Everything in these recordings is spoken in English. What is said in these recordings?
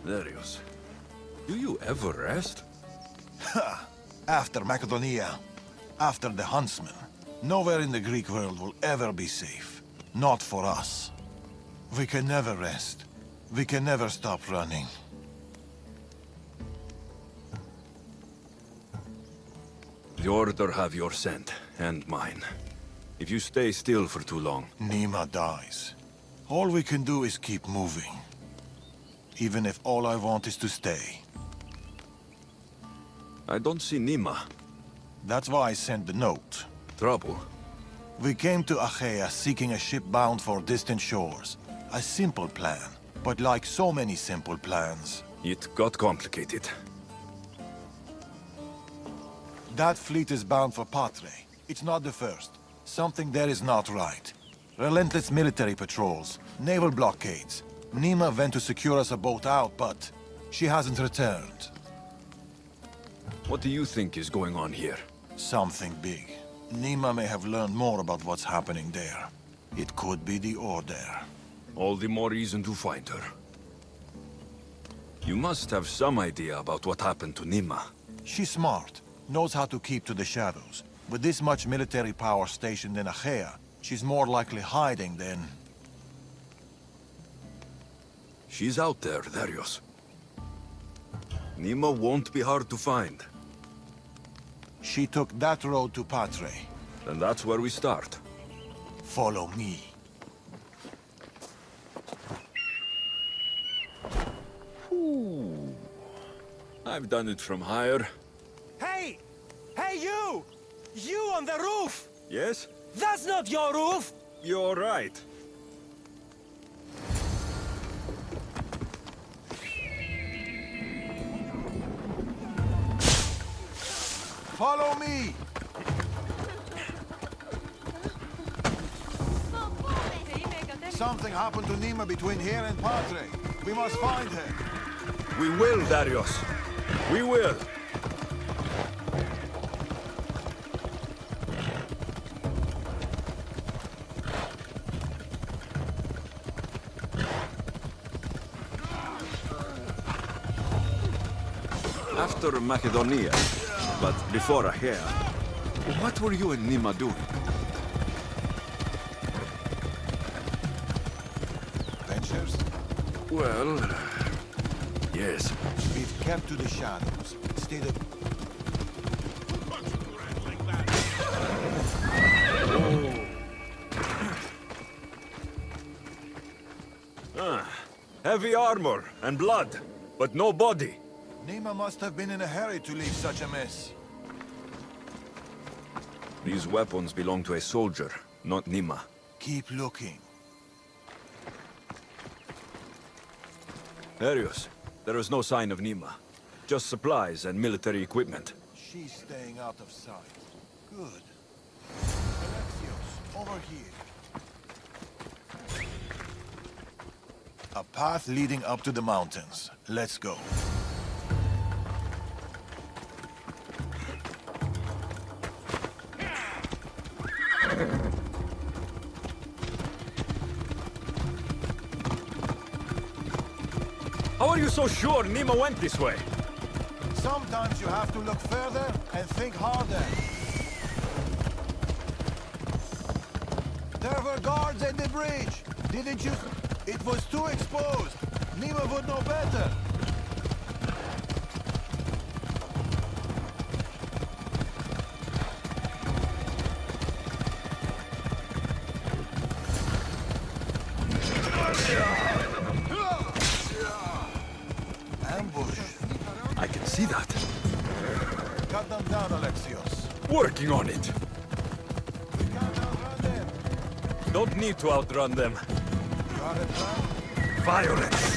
Darius, do you ever rest? After Macedonia, after the Huntsman, nowhere in the Greek world will ever be safe. Not for us. We can never rest. We can never stop running. The Order have your scent, and mine. If you stay still for too long... Nima dies. All we can do is keep moving. Even if all I want is to stay. I don't see Nima. That's why I sent the note. Trouble? We came to Achaea seeking a ship bound for distant shores. A simple plan, but like so many simple plans... It got complicated. That fleet is bound for Patre. It's not the first. Something there is not right. Relentless military patrols, naval blockades. Nima went to secure us a boat out, but she hasn't returned. What do you think is going on here? Something big. Nima may have learned more about what's happening there. It could be the Order. All the more reason to find her. You must have some idea about what happened to Nima. She's smart, knows how to keep to the shadows. With this much military power stationed in Achaea, she's more likely hiding than... She's out there, Darius. Nima won't be hard to find. She took that road to Patre. And that's where we start. Follow me. Ooh. I've done it from higher. Hey! Hey, you! You on the roof! Yes? That's not your roof! You're right. Follow me! Something happened to Nima between here and Patre. We must find her. We will, Darius. We will. After Macedonia, but before Achaea, what were you and Nima doing? Ventures? Well, yes. We've kept to the shadows. Stayed at... Heavy armor and blood, but no body. Nima must have been in a hurry to leave such a mess. These weapons belong to a soldier, not Nima. Keep looking. Darius, there is no sign of Nima. Just supplies and military equipment. She's staying out of sight. Good. Alexios, over here. A path leading up to the mountains. Let's go. How are you so sure Nima went this way? Sometimes you have to look further and think harder. There were guards at the bridge. Didn't you? It was too exposed. Nima would know better. Ambush. I can see that. Cut them down, Alexios. Working on it. We can't outrun them. Don't need to outrun them. Got it, man? Violence.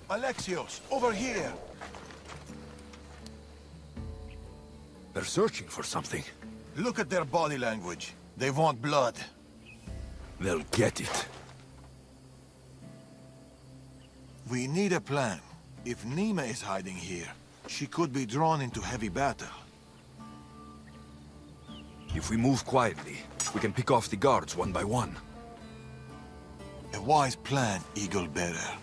Alexios, over here! They're searching for something. Look at their body language. They want blood. They'll get it. We need a plan. If Nima is hiding here, she could be drawn into heavy battle. If we move quietly, we can pick off the guards one by one. A wise plan, Eagle Bearer.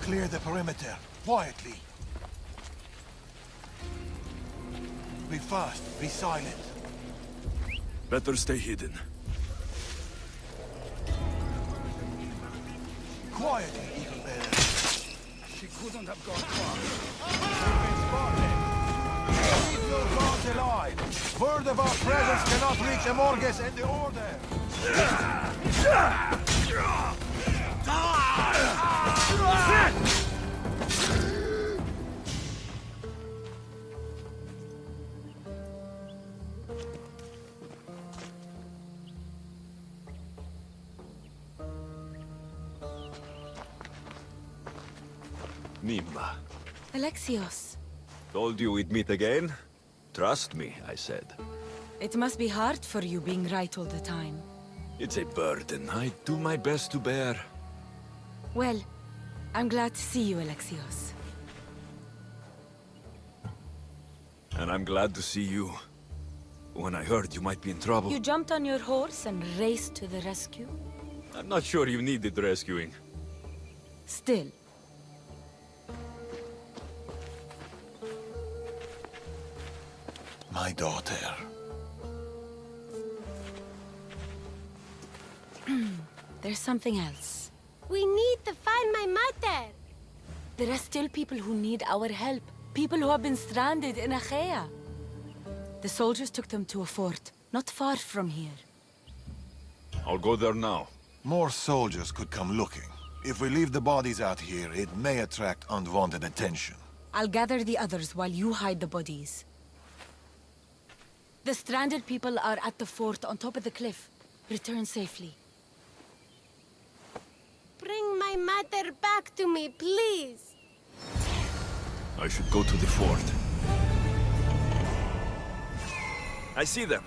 Clear the perimeter, quietly. Be fast, be silent. Better stay hidden. Quietly, Eagle Bearer. She couldn't have gone far. Keep your guards alive. Word of our presence cannot reach Amorges and the Order. Nima. Alexios, Told you we'd meet again? Trust me, I said. it must be hard for you being right all the time. It's a burden I do my best to bear. Well, I'm glad to see you, Alexios. And I'm glad to see you. When I heard you might be in trouble, You jumped on your horse and raced to the rescue? I'm not sure you needed rescuing. Still. My daughter. There's something else. We need to find my mother. There are still people who need our help. People who have been stranded in Achaea. The soldiers took them to a fort, not far from here. I'll go there now. More soldiers could come looking. If we leave the bodies out here, it may attract unwanted attention. I'll gather the others while you hide the bodies. The stranded people are at the fort on top of the cliff. Return safely. Bring my mother back to me, please. I should go to the fort. I see them.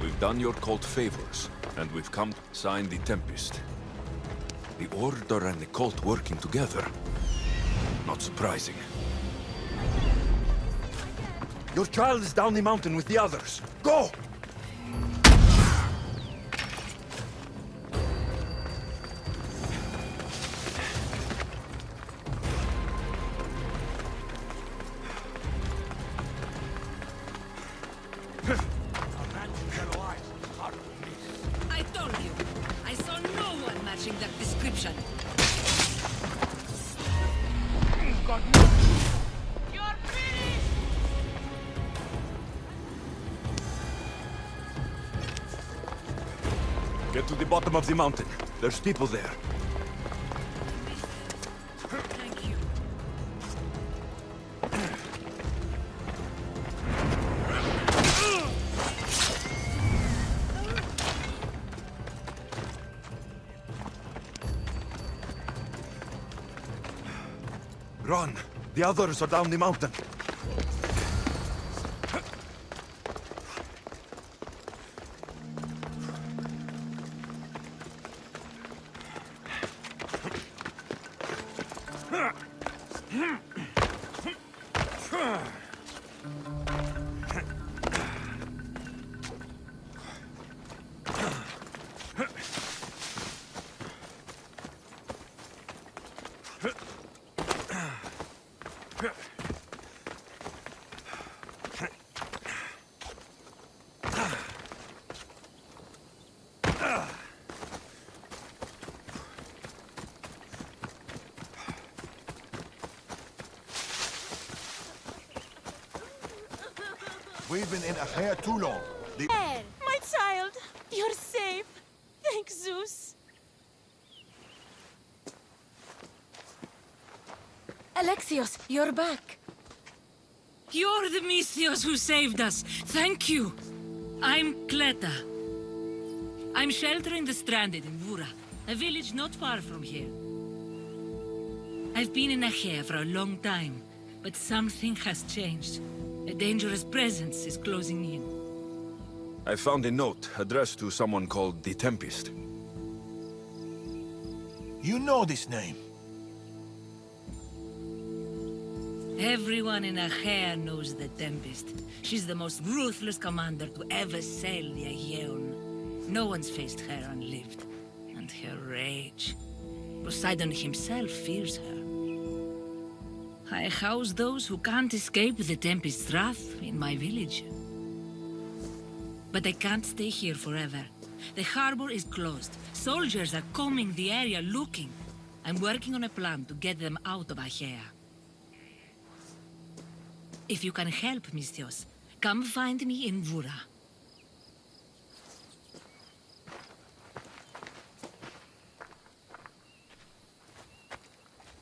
We've done your cult favors, and we've come to sign the Tempest. The Order and the cult working together. Not surprising. Your child is down the mountain with the others. Go! I told you. I saw no one matching that description. You're finished! Get to the bottom of the mountain. There's people there. Thank you. Run! The others are down the mountain. We've been in Achaea too long. The There. My child, you're safe. Thank Zeus. Alexios, you're back. You're the Misthios who saved us. Thank you. I'm Kleta. I'm sheltering the stranded in Vura, a village not far from here. I've been in Achaea for a long time, but something has changed. A dangerous presence is closing in. I found a note addressed to someone called the Tempest. You know this name. Everyone in Achaea knows the Tempest. She's the most ruthless commander to ever sail the Aegean. No one's faced her unlived. And her rage. Poseidon himself fears her. I house those who can't escape the Tempest's wrath in my village. But I can't stay here forever. The harbor is closed. Soldiers are combing the area looking. I'm working on a plan to get them out of Achaea. If you can help, Misthios, come find me in Vura.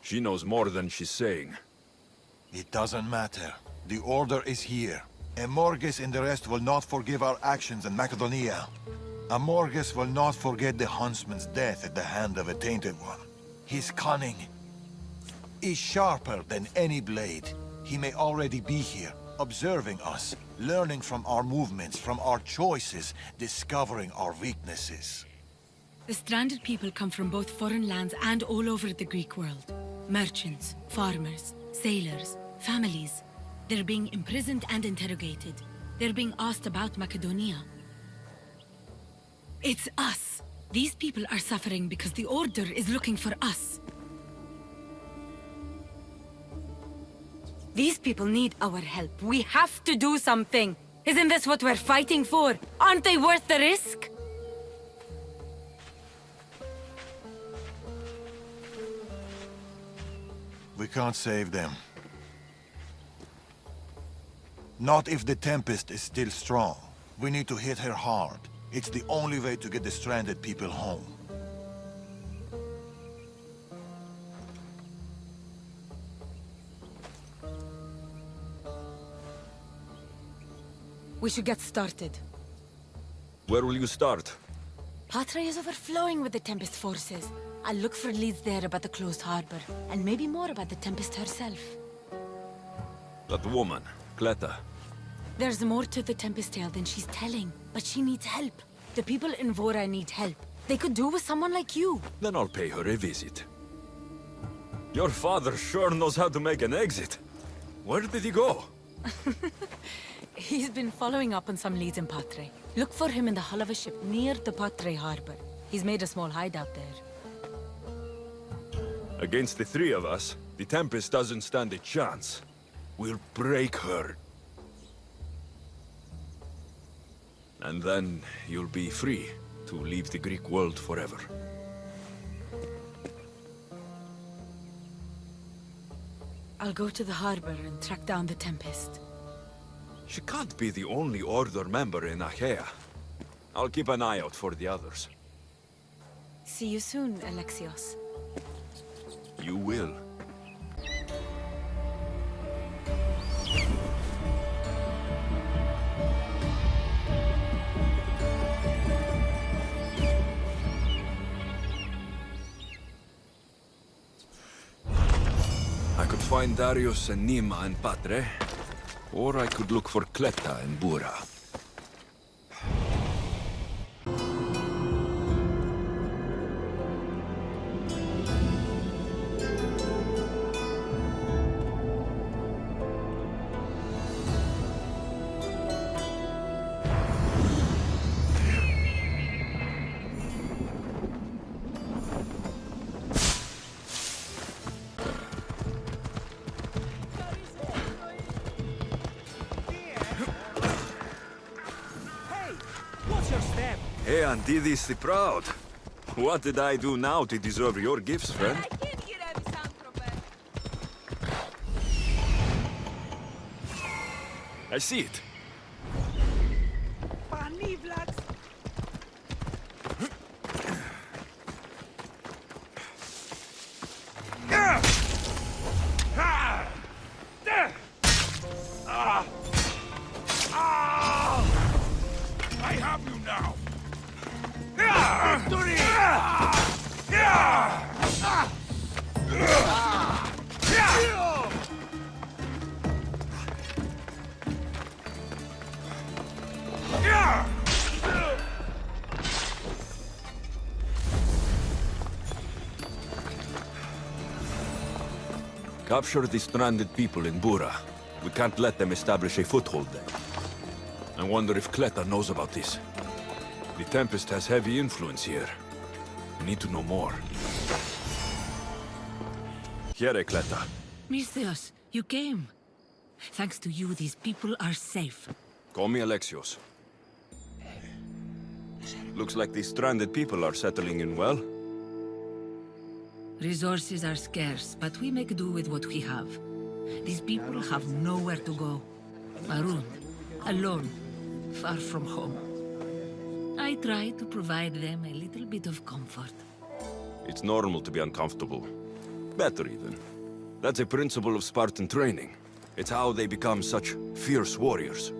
She knows more than she's saying. It doesn't matter. The Order is here. Amorges and the rest will not forgive our actions in Macedonia. Amorges will not forget the huntsman's death at the hand of a tainted one. His cunning is sharper than any blade. He may already be here, observing us, learning from our movements, from our choices, discovering our weaknesses. The stranded people come from both foreign lands and all over the Greek world. Merchants, farmers, sailors, families. They're being imprisoned and interrogated. They're being asked about Macedonia. It's us. These people are suffering because the Order is looking for us. These people need our help. We have to do something. Isn't this what we're fighting for? Aren't they worth the risk? We can't save them. Not if the Tempest is still strong. We need to hit her hard. It's the only way to get the stranded people home. We should get started. Where will you start? Patre is overflowing with the Tempest forces. I'll look for leads there about the closed harbor, and maybe more about the Tempest herself. That woman, Cleta. There's more to the Tempest tale than she's telling, but she needs help. The people in Vora need help. They could do with someone like you. Then I'll pay her a visit. Your father sure knows how to make an exit. Where did he go? He's been following up on some leads in Patre. Look for him in the hull of a ship near the Patre harbor. He's made a small hideout there. Against the three of us, the Tempest doesn't stand a chance. We'll break her. And then you'll be free to leave the Greek world forever. I'll go to the harbor and track down the Tempest. She can't be the only Order member in Achaea. I'll keep an eye out for the others. See you soon, Alexios. You will. I could find Darius and Nima in Patre, or I could look for Cleta in Bura. Hey, Antidis the Proud. What did I do now to deserve your gifts, friend? I see it. I have you now! Capture the stranded people in Bura. We can't let them establish a foothold there. I wonder if Cleta knows about this. The Tempest has heavy influence here. We need to know more. Here, Cleta. Misthios, you came. Thanks to you, these people are safe. Call me Alexios. Looks like these stranded people are settling in well. Resources are scarce, but we make do with what we have. These people have nowhere to go. Marooned, alone, far from home. I try to provide them a little bit of comfort. It's normal to be uncomfortable. Better even. That's a principle of Spartan training. It's how they become such fierce warriors.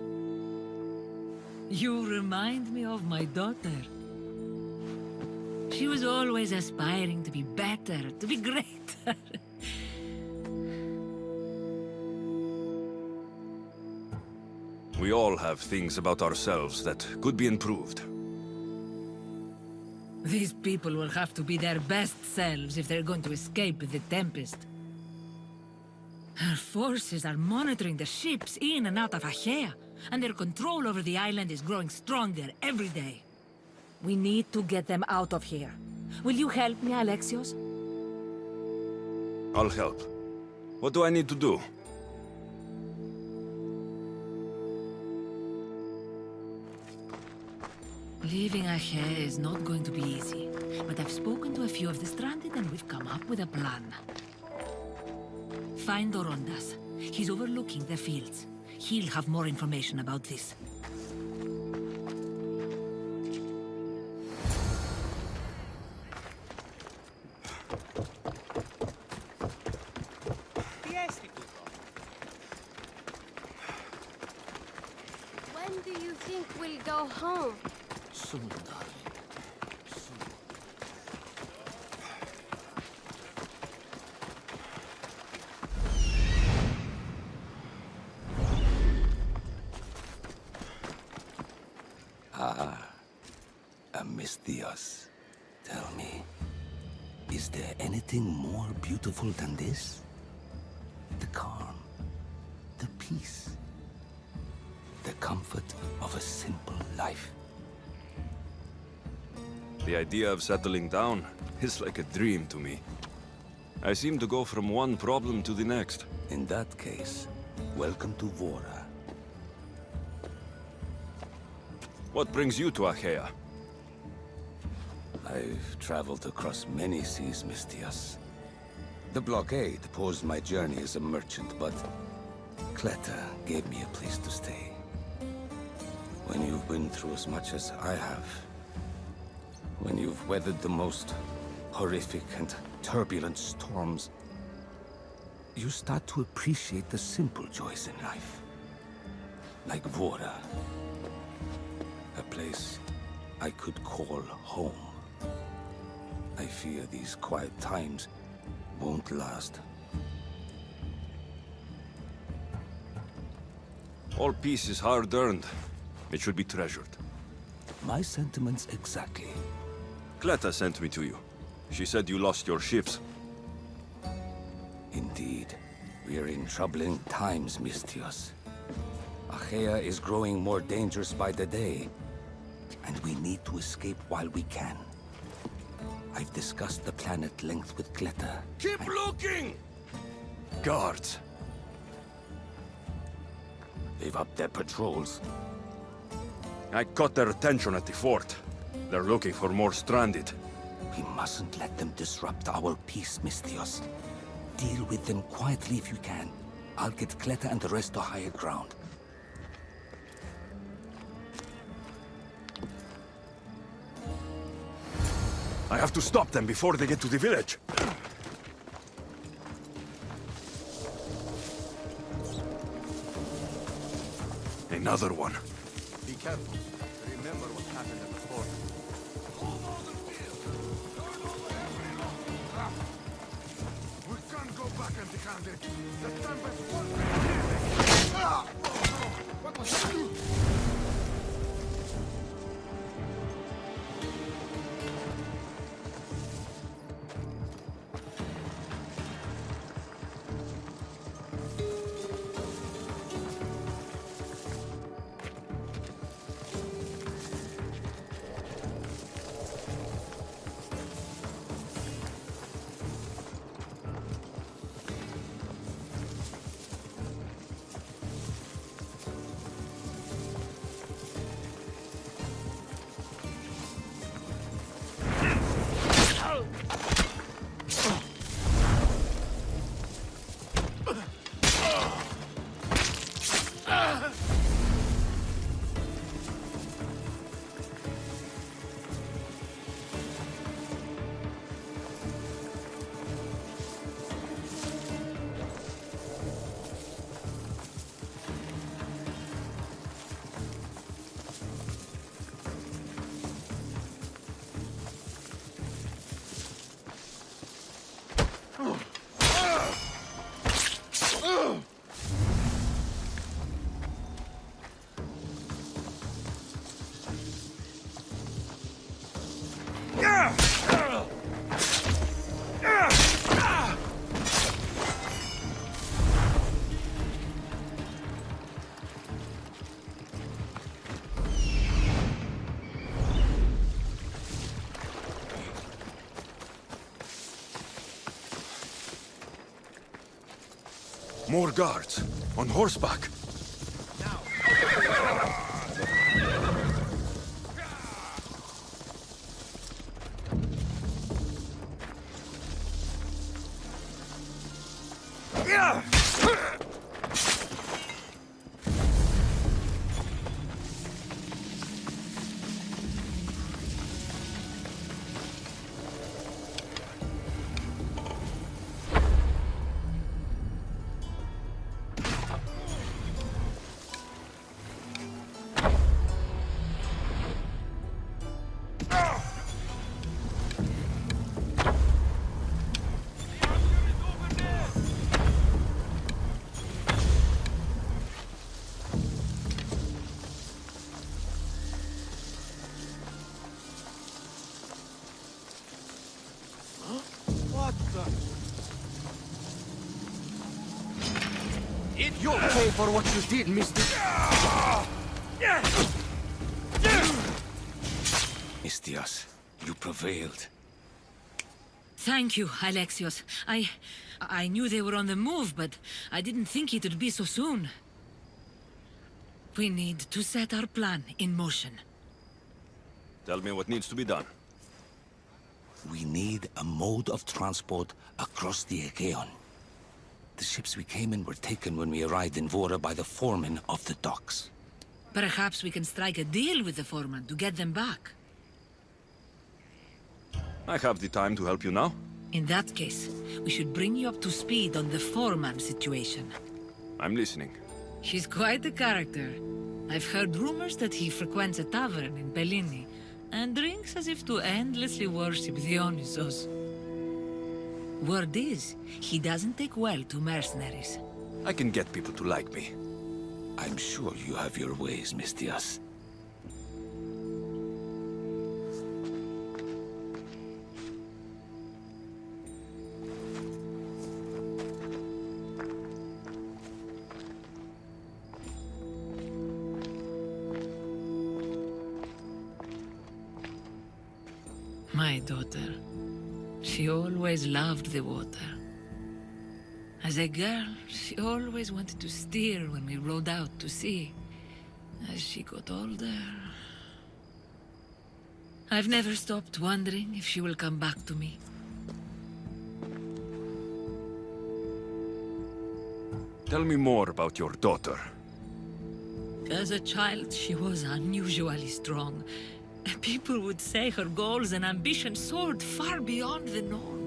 You remind me of my daughter. She was always aspiring to be better, to be greater. We all have things about ourselves that could be improved. These people will have to be their best selves if they're going to escape the Tempest. Our forces are monitoring the ships in and out of Achaea, and their control over the island is growing stronger every day. We need to get them out of here. Will you help me, Alexios? I'll help. What do I need to do? Leaving Achaea is not going to be easy, but I've spoken to a few of the stranded and we've come up with a plan. Find Orondas. He's overlooking the fields. He'll have more information about this. When do you think we'll go home? Soon, darling. Misthios, tell me, is there anything more beautiful than this? The calm, the peace, the comfort of a simple life. The idea of settling down is like a dream to me. I seem to go from one problem to the next. In that case, welcome to Vora. What brings you to Achaea? I've traveled across many seas, Misthios. The blockade paused my journey as a merchant, but Cleta gave me a place to stay. When you've been through as much as I have, when you've weathered the most horrific and turbulent storms, you start to appreciate the simple joys in life. Like Vora. A place I could call home. I fear these quiet times won't last. All peace is hard-earned. It should be treasured. My sentiments exactly. Cleta sent me to you. She said you lost your ships. Indeed. We're in troubling times, Misthios. Achaea is growing more dangerous by the day, and we need to escape while we can. I've discussed the plan at length with Cleta. Keep looking! Guards. They've upped their patrols. I caught their attention at the fort. They're looking for more stranded. We mustn't let them disrupt our peace, Misthios. Deal with them quietly if you can. I'll get Cleta and the rest to higher ground. I have to stop them before they get to the village. Another one. Be careful. Remember what happened at the fort. We can't go back empty-handed. The Tempest won't be What was that? More guards. On horseback. You'll pay for what you did, mister. Mistias, you prevailed. Thank you, Alexios. I knew they were on the move, but I didn't think it would be so soon. We need to set our plan in motion. Tell me what needs to be done. We need a mode of transport across the Aegean. The ships we came in were taken when we arrived in Vora by the foreman of the docks. Perhaps we can strike a deal with the foreman to get them back. I have the time to help you now. In that case, we should bring you up to speed on the foreman situation. I'm listening. He's quite a character. I've heard rumors that he frequents a tavern in Bellini, and drinks as if to endlessly worship Dionysos. Word is, he doesn't take well to mercenaries. I can get people to like me. I'm sure you have your ways, Mistias. My daughter. She always loved the water. As a girl, she always wanted to steer when we rowed out to sea. As she got older... I've never stopped wondering if she will come back to me. Tell me more about your daughter. As a child, she was unusually strong. People would say her goals and ambitions soared far beyond the norm.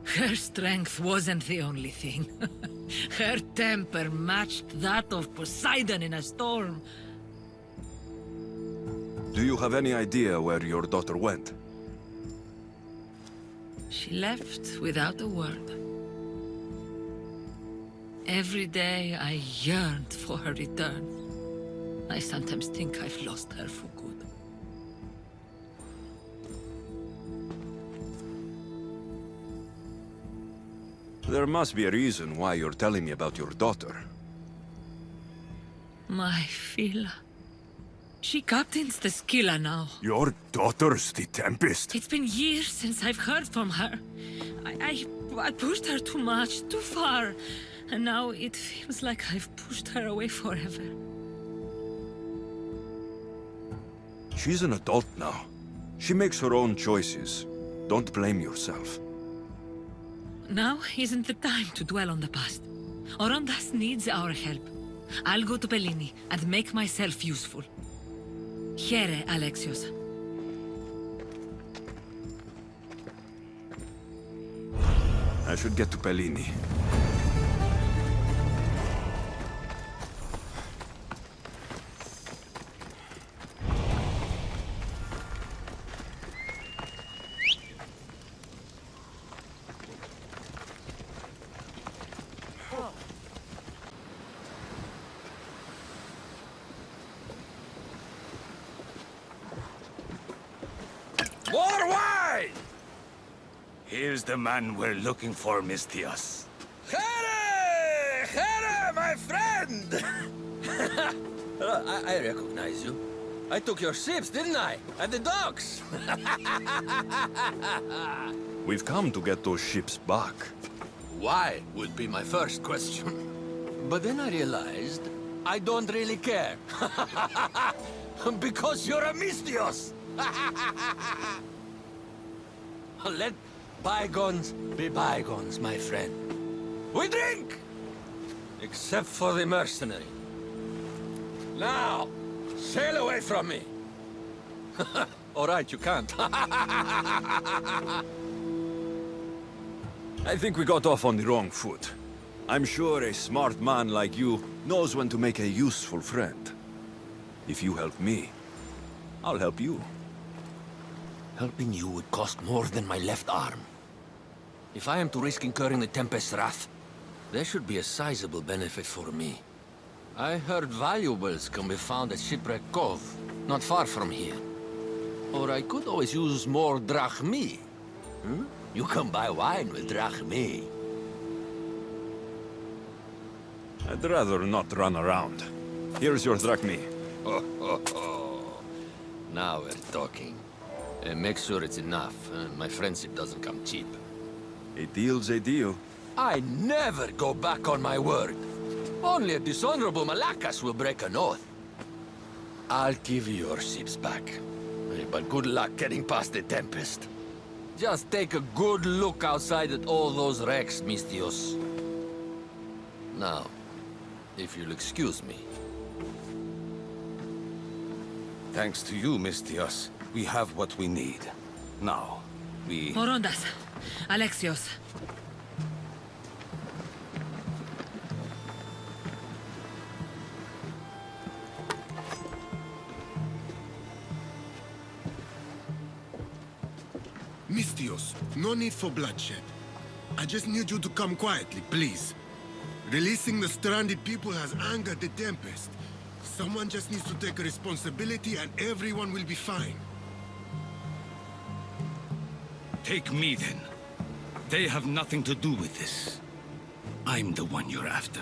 Her strength wasn't the only thing. Her temper matched that of Poseidon in a storm. Do you have any idea where your daughter went? She left without a word. Every day I yearned for her return. I sometimes think I've lost her for good. There must be a reason why you're telling me about your daughter. My Fila. She captains the Scylla now. Your daughter's the Tempest? It's been years since I've heard from her. I pushed her too much, too far. And now it feels like I've pushed her away forever. She's an adult now. She makes her own choices. Don't blame yourself. Now isn't the time to dwell on the past. Orondas needs our help. I'll go to Bellini and make myself useful. Here, Alexios. I should get to Bellini. More wine! Here's the man we're looking for, Mistias. Here! Here, my friend! I recognize you. I took your ships, didn't I? At the docks! We've come to get those ships back. Why would be my first question. But then I realized I don't really care. Because you're a Mistios! Let bygones be bygones, my friend. We drink! Except for the mercenary. Now, sail away from me. All right, you can't. I think we got off on the wrong foot. I'm sure a smart man like you knows when to make a useful friend. If you help me, I'll help you. Helping you would cost more than my left arm. If I am to risk incurring the Tempest's wrath, there should be a sizable benefit for me. I heard valuables can be found at Shipwreck Cove, not far from here. Or I could always use more drachmi. You can buy wine with drachmae. I'd rather not run around. Here's your drachmae. Now we're talking. Make sure it's enough. My friendship doesn't come cheap. A deal's a deal. I never go back on my word. Only a dishonorable Malakas will break an oath. I'll give you your ships back. But good luck getting past the Tempest. Just take a good look outside at all those wrecks, Mistios. Now, if you'll excuse me. Thanks to you, Mistios, we have what we need. Now, we... Morondas. Alexios. Mistios, no need for bloodshed. I just need you to come quietly, please. Releasing the stranded people has angered the Tempest. Someone just needs to take responsibility and everyone will be fine. Take me, then. They have nothing to do with this. I'm the one you're after.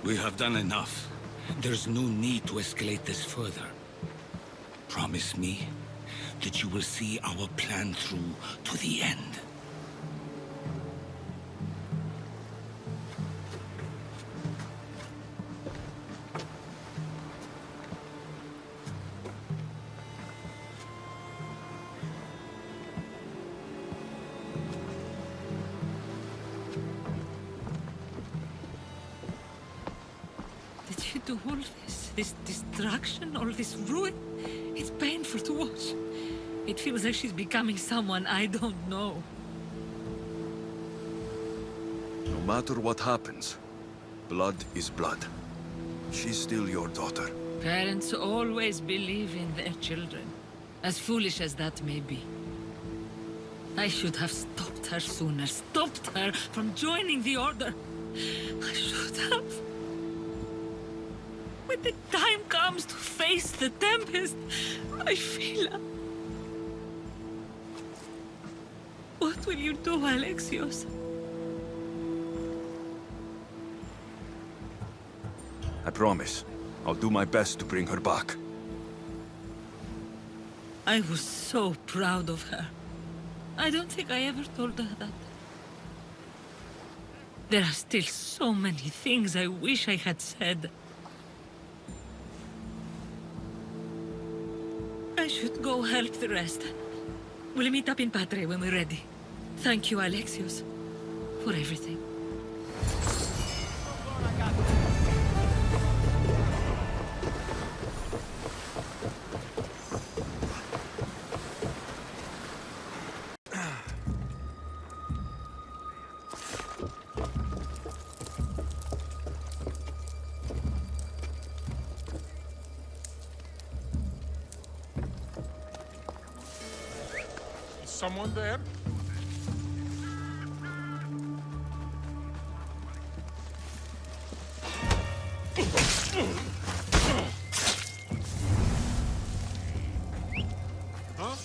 We have done enough. There's no need to escalate this further. Promise me that you will see our plan through to the end. Did you do all this? This destruction, all this ruin? It's painful to watch. It feels like she's becoming someone I don't know. No matter what happens, blood is blood. She's still your daughter. Parents always believe in their children, as foolish as that may be. I should have stopped her sooner, stopped her from joining the Order. I should have. When the time comes to face the Tempest, I feel... What will you do, Alexios? I promise. I'll do my best to bring her back. I was so proud of her. I don't think I ever told her that. There are still so many things I wish I had said. I should go help the rest. We'll meet up in Patre when we're ready. Thank you, Alexios, for everything. Is someone there? Huh?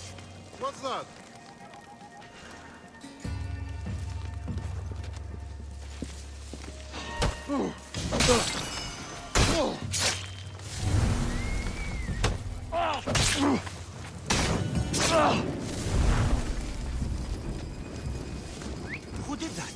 What's that? Who did that?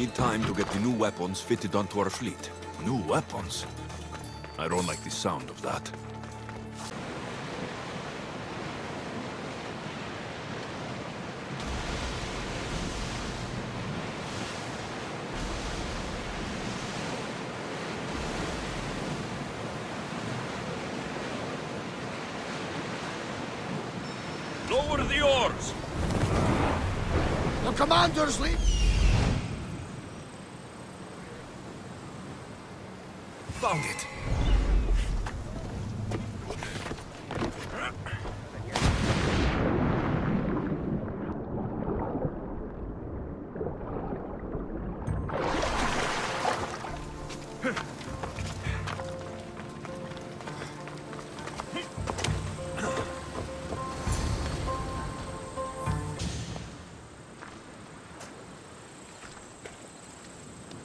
need time to get the new weapons fitted onto our fleet. New weapons? I don't like the sound of that. Lower the oars! The commander's lead! Found it!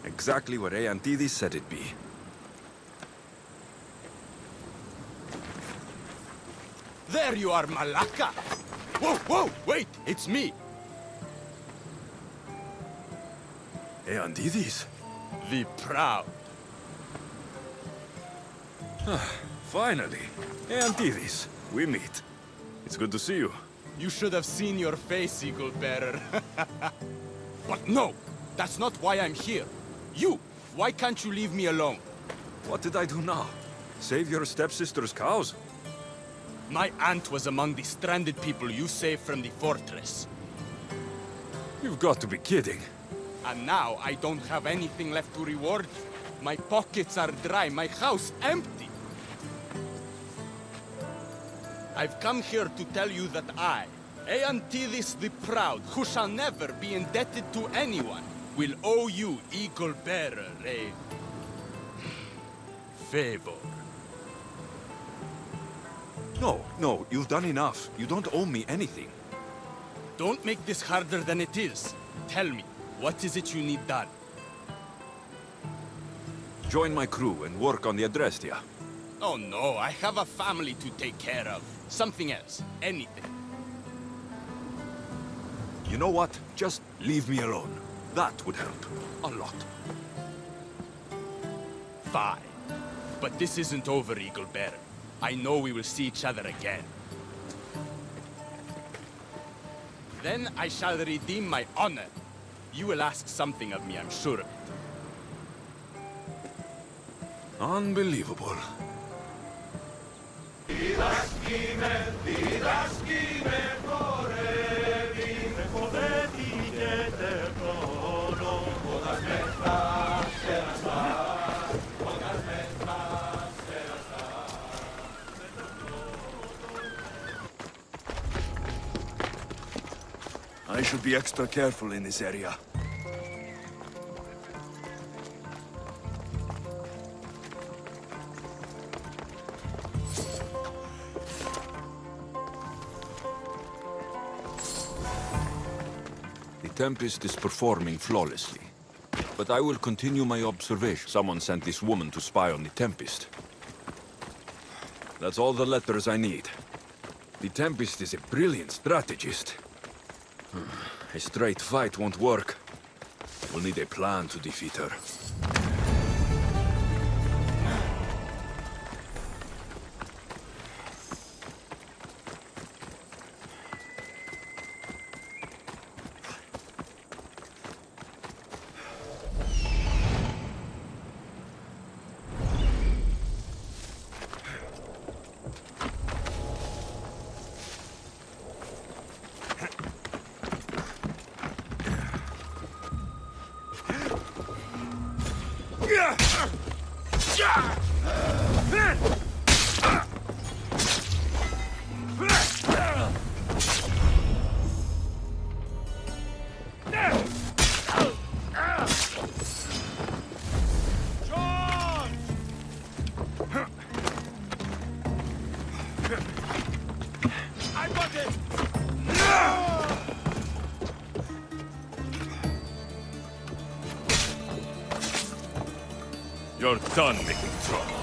Exactly where Aeantidis said it'd be. There you are, Malaka! Whoa, whoa, wait, it's me! Aeantidis? The Proud. Finally. Aeantidis, we meet. It's good to see you. You should have seen your face, Eagle Bearer. But no, that's not why I'm here. You, why can't you leave me alone? What did I do now? Save your stepsister's cows? My aunt was among the stranded people you saved from the fortress. You've got to be kidding. And now I don't have anything left to reward you. My pockets are dry, my house empty. I've come here to tell you that I, Aeantidis the Proud, who shall never be indebted to anyone, will owe you, Eagle Bearer, a favor. No, you've done enough. You don't owe me anything. Don't make this harder than it is. Tell me, what is it you need done? Join my crew and work on the Adrestia. Oh no, I have a family to take care of. Something else, anything. You know what? Just leave me alone. That would help. A lot. Fine. But this isn't over, Eagle Bearer. I know we will see each other again. Then I shall redeem my honor. You will ask something of me, I'm sure of it. Unbelievable. I should be extra careful in this area. The Tempest is performing flawlessly. But I will continue my observation. Someone sent this woman to spy on the Tempest. That's all the letters I need. The Tempest is a brilliant strategist. A straight fight won't work. We'll need a plan to defeat her. You're done making trouble.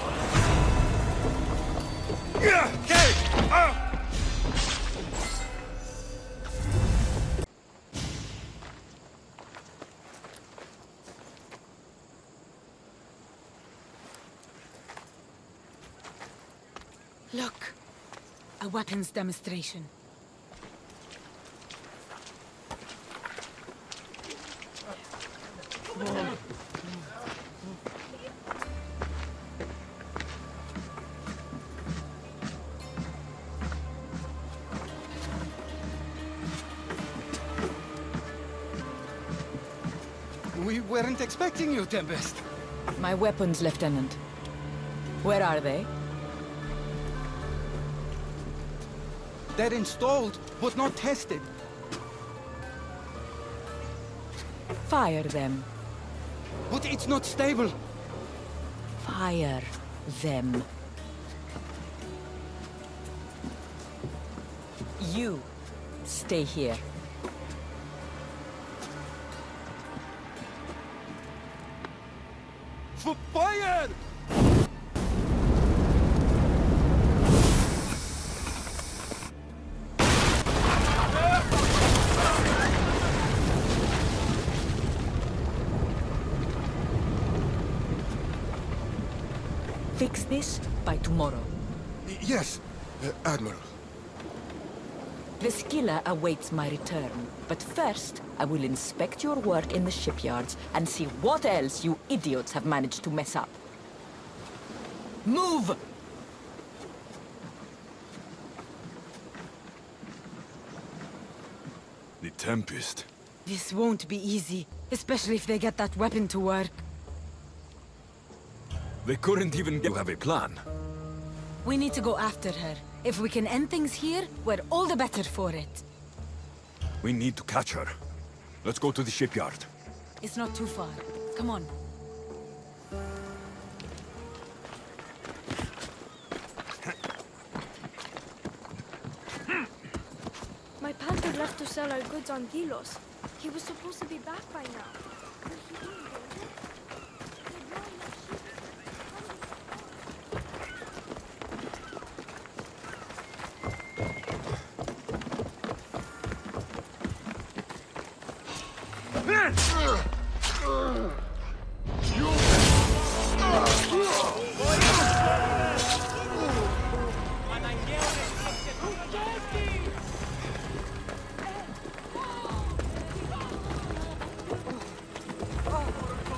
Look, a weapons demonstration. We weren't expecting you, Tempest. My weapons, Lieutenant. Where are they? They're installed, but not tested. Fire them. But it's not stable. Fire them. You stay here. Fire! Fix this by tomorrow. Yes, Admiral. The skiller awaits my return. But first, I will inspect your work in the shipyards and see what else you idiots have managed to mess up. Move! The Tempest. This won't be easy, especially if they get that weapon to work. They couldn't even have a plan. We need to go after her. If we can end things here, we're all the better for it. We need to catch her. Let's go to the shipyard. It's not too far. Come on. My panther left to sell our goods on Delos. He was supposed to be back by now. Where's he going, David? They're blowing up ships.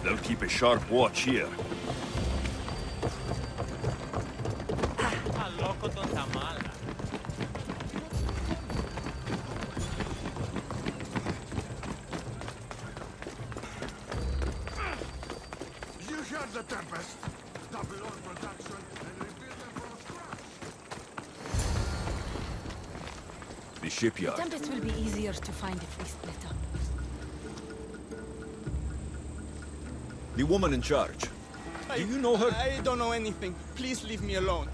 They'll keep a sharp watch here. You heard the Tempest. Double on production and rebuild them from scratch. The shipyard. Tempest will be easier to find if we split up. The woman in charge. Do you know her? I don't know anything. Please leave me alone.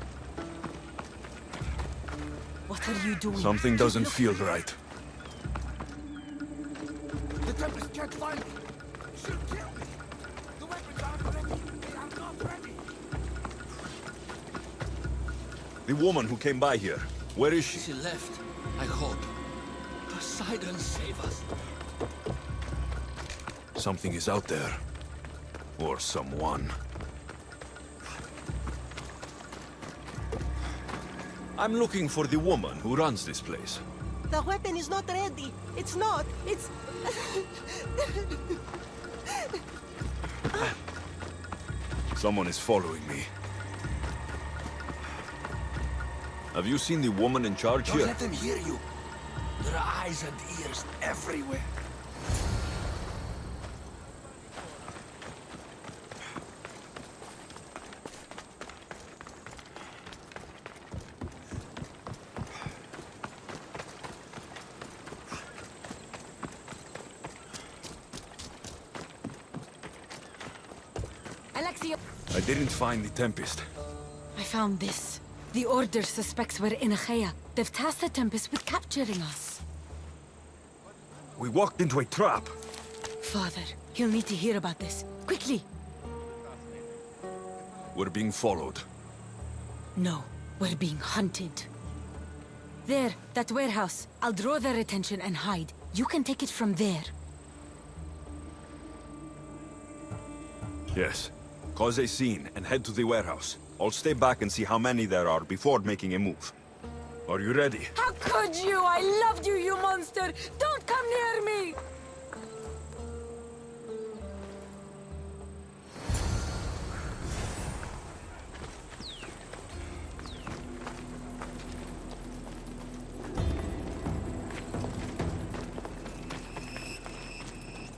What are you doing? Something doesn't feel right. The Tempest can't find me. She'll kill me. The weapons aren't ready. They are not ready. The woman who came by here. Where is she? She left, I hope. Poseidon save us. Something is out there. Or someone. I'm looking for the woman who runs this place. The weapon is not ready. It's not. It's... Someone is following me. Have you seen the woman in charge Don't here? let them hear you. There are eyes and ears everywhere. Alexia! I didn't find the Tempest. I found this. The Order suspects we're in Achaea. They've tasked the Tempest with capturing us. We walked into a trap. Father, he'll need to hear about this. Quickly! We're being followed. No, we're being hunted. There, that warehouse. I'll draw their attention and hide. You can take it from there. Yes. Cause a scene and head to the warehouse. I'll stay back and see how many there are before making a move. Are you ready? How could you? I loved you, you monster! Don't come near me!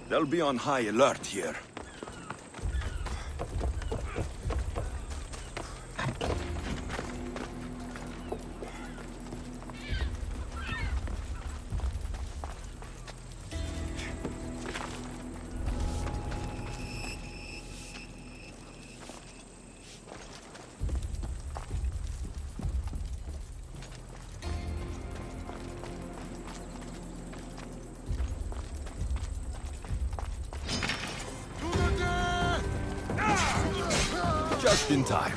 They'll be on high alert here. Just in time.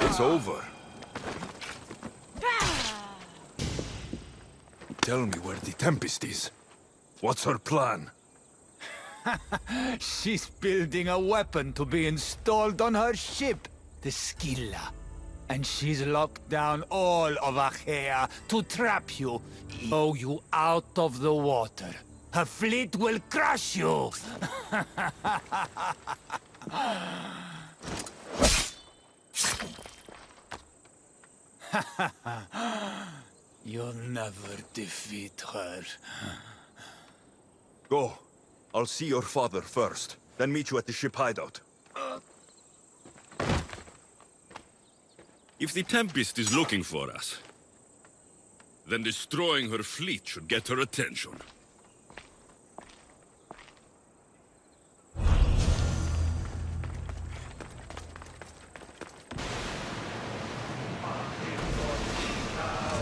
It's over. Tell me where the Tempest is. What's her plan? She's building a weapon to be installed on her ship, the Scylla. And she's locked down all of Achaea to trap you, throw you out of the water. Her fleet will crush you! You'll never defeat her. Go. I'll see your father first, then meet you at the ship hideout. If the Tempest is looking for us, then destroying her fleet should get her attention.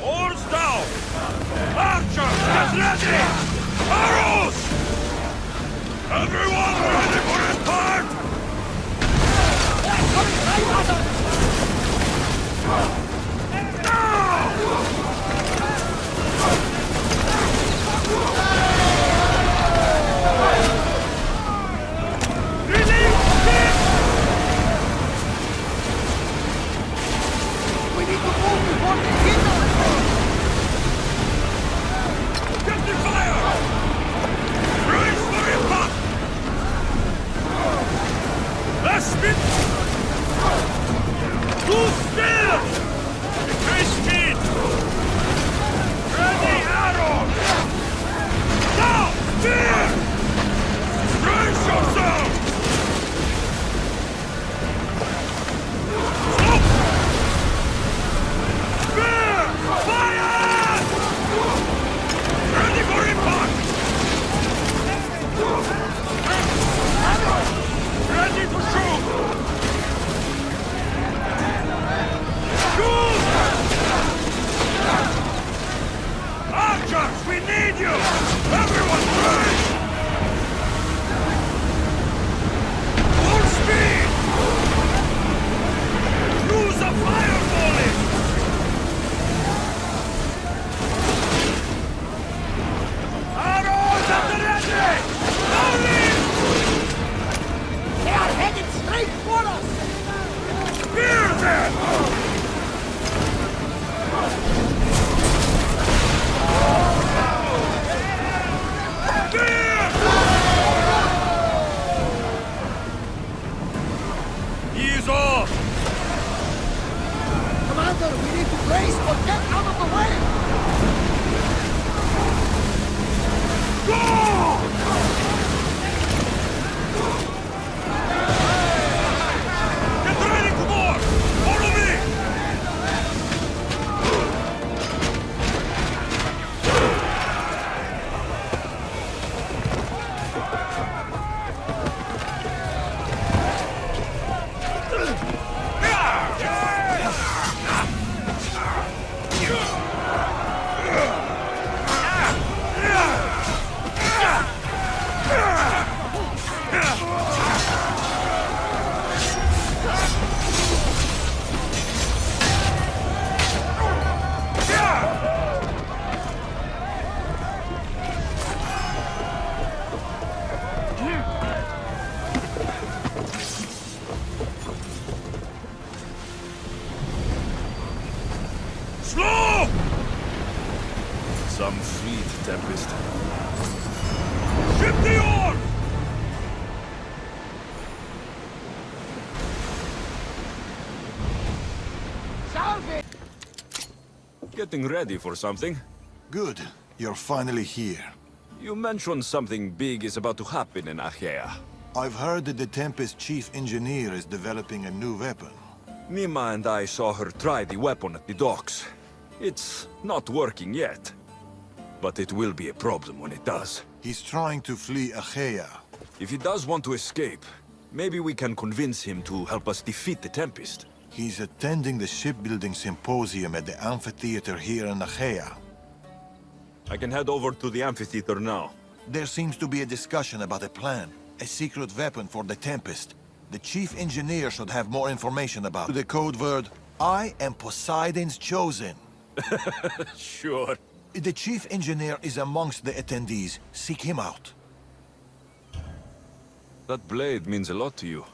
Oars down! Archers, get ready! Arrows! Everyone ready for attack! Slow! Some fleet, Tempest. Ship the oar! Getting ready for something? Good. You're finally here. You mentioned something big is about to happen in Achaea. I've heard that the Tempest chief engineer is developing a new weapon. Nima and I saw her try the weapon at the docks. It's not working yet. But it will be a problem when it does. He's trying to flee Achaea. If he does want to escape, maybe we can convince him to help us defeat the Tempest. He's attending the shipbuilding symposium at the amphitheater here in Achaea. I can head over to the amphitheater now. There seems to be a discussion about a plan. A secret weapon for the Tempest. The chief engineer should have more information about the code word, I am Poseidon's chosen. Sure. The chief engineer is amongst the attendees. Seek him out. That blade means a lot to you.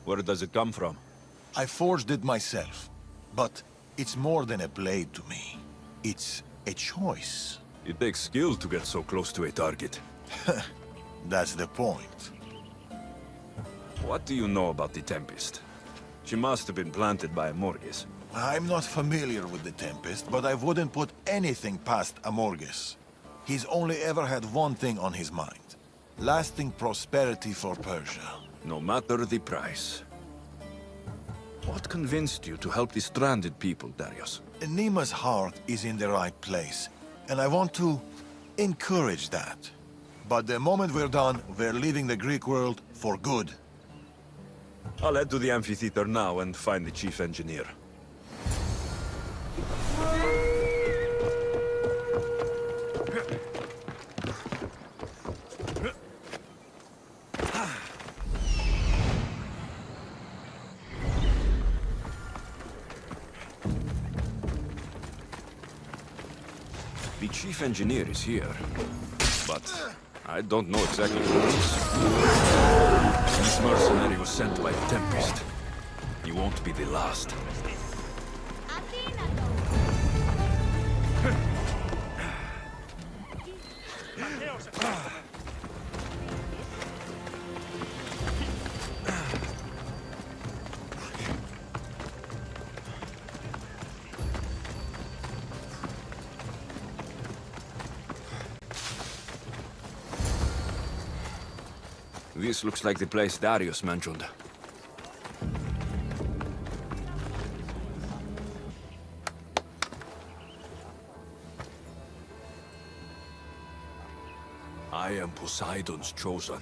Where does it come from? I forged it myself. But it's more than a blade to me. It's a choice. It takes skill to get so close to a target. That's the point. What do you know about the Tempest? She must have been planted by Amorges. I'm not familiar with the Tempest, but I wouldn't put anything past Amorges. He's only ever had one thing on his mind. Lasting prosperity for Persia. No matter the price. What convinced you to help the stranded people, Darius? Nima's heart is in the right place, and I want to encourage that. But the moment we're done, we're leaving the Greek world for good. I'll head to the amphitheater now and find the chief engineer. The chief engineer is here, but I don't know exactly who it is. This mercenary was sent by the Tempest. He won't be the last. This looks like the place Darius mentioned. I am Poseidon's chosen.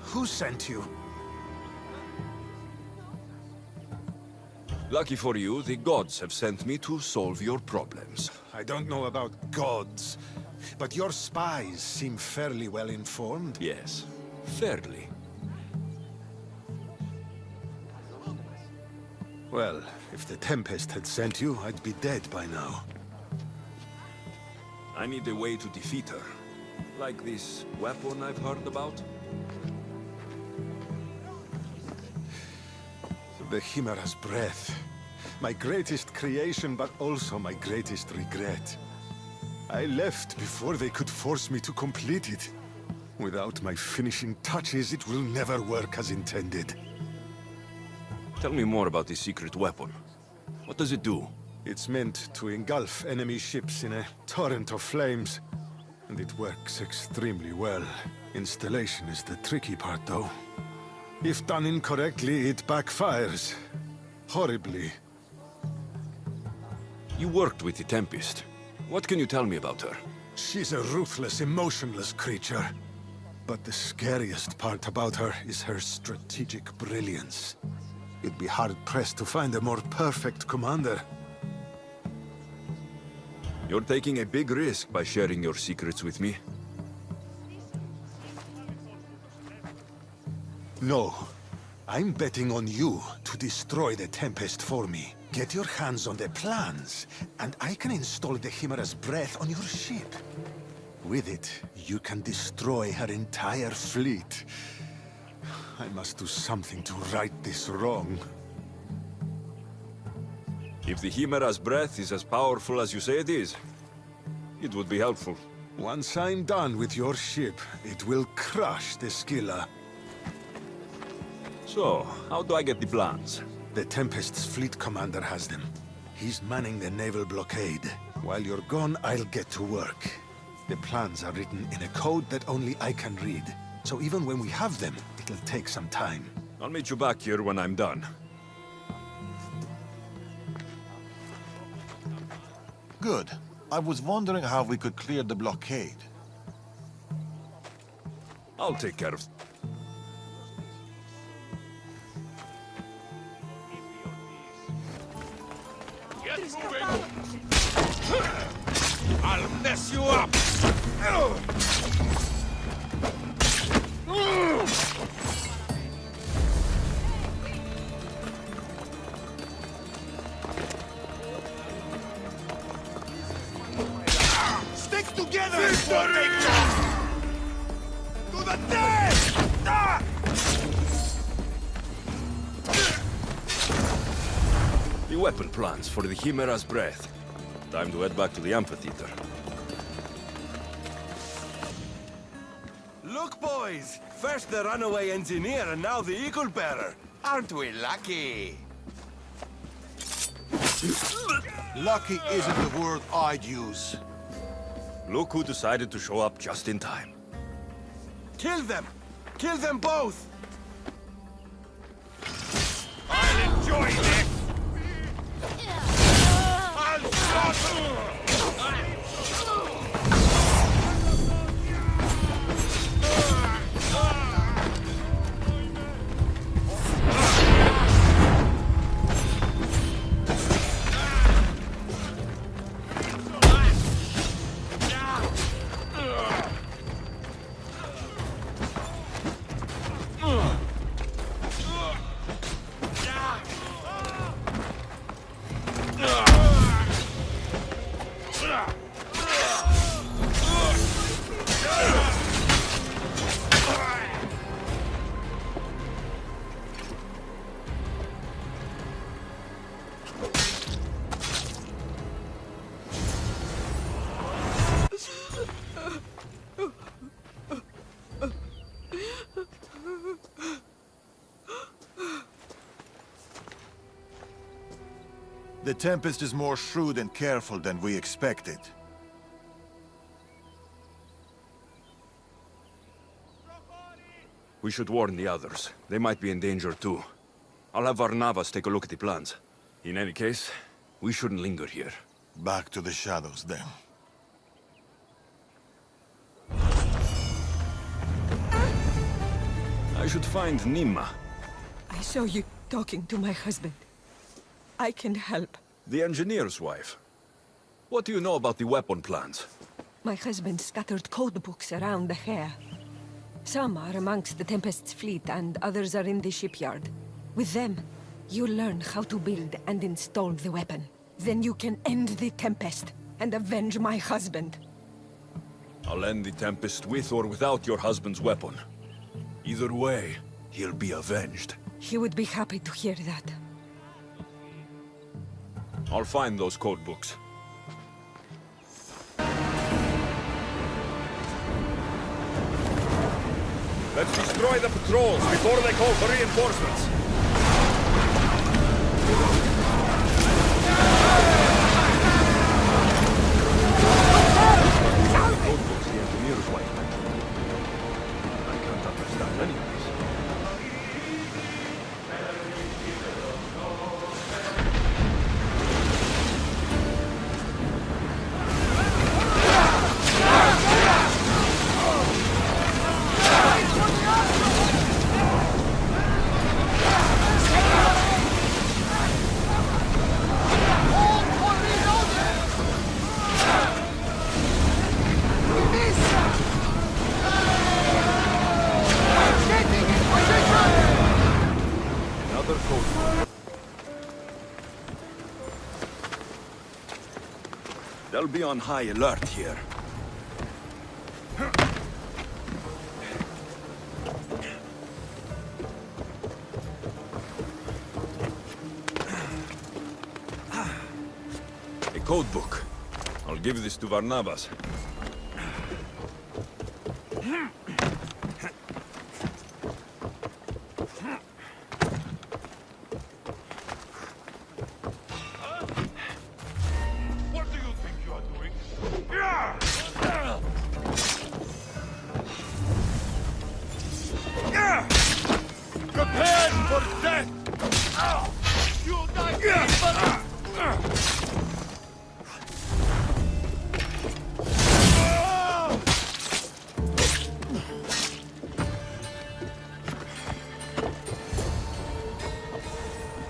Who sent you? Lucky for you, the gods have sent me to solve your problems. I don't know about gods, but your spies seem fairly well informed. Yes, fairly. Well, if the Tempest had sent you, I'd be dead by now. I need a way to defeat her. Like this weapon I've heard about? The Chimera's breath. My greatest creation, but also my greatest regret. I left before they could force me to complete it. Without my finishing touches, it will never work as intended. Tell me more about this secret weapon. What does it do? It's meant to engulf enemy ships in a torrent of flames. And it works extremely well. Installation is the tricky part, though. If done incorrectly, it backfires. Horribly. You worked with the Tempest. What can you tell me about her? She's a ruthless, emotionless creature. But the scariest part about her is her strategic brilliance. You'd be hard-pressed to find a more perfect commander. You're taking a big risk by sharing your secrets with me. No. I'm betting on you to destroy the Tempest for me. Get your hands on the plans, and I can install the Chimera's breath on your ship. With it, you can destroy her entire fleet. I must do something to right this wrong. If the Chimera's breath is as powerful as you say it is, it would be helpful. Once I'm done with your ship, it will crush the Scylla. So, how do I get the plans? The Tempest's fleet commander has them. He's manning the naval blockade. While you're gone, I'll get to work. The plans are written in a code that only I can read. So even when we have them, it'll take some time. I'll meet you back here when I'm done. Good. I was wondering how we could clear the blockade. I'll take care of... Get moving! I'll mess you up! Stick together before they come! To the death! The weapon plans for the Chimera's breath. Time to head back to the amphitheater. Look, boys! First the runaway engineer and now the eagle bearer. Aren't we lucky? Lucky isn't the word I'd use. Look who decided to show up just in time. Kill them! Kill them both! I'll enjoy this! I'll shot! The Tempest is more shrewd and careful than we expected. We should warn the others. They might be in danger too. I'll have Varnavas take a look at the plans. In any case, we shouldn't linger here. Back to the shadows, then. I should find Nima. I saw you talking to my husband. I can help. The engineer's wife. What do you know about the weapon plans? My husband scattered code books around the hair. Some are amongst the Tempest's fleet, and others are in the shipyard. With them, you learn how to build and install the weapon. Then you can end the Tempest and avenge my husband. I'll end the Tempest with or without your husband's weapon. Either way, he'll be avenged. He would be happy to hear that. I'll find those code books. Let's destroy the patrols before they call for reinforcements. Code books the engineer's wife meant. I can't understand any of this. They'll be on high alert here. A code book. I'll give this to Barnabas. What do you think you are doing? Prepare for death! You die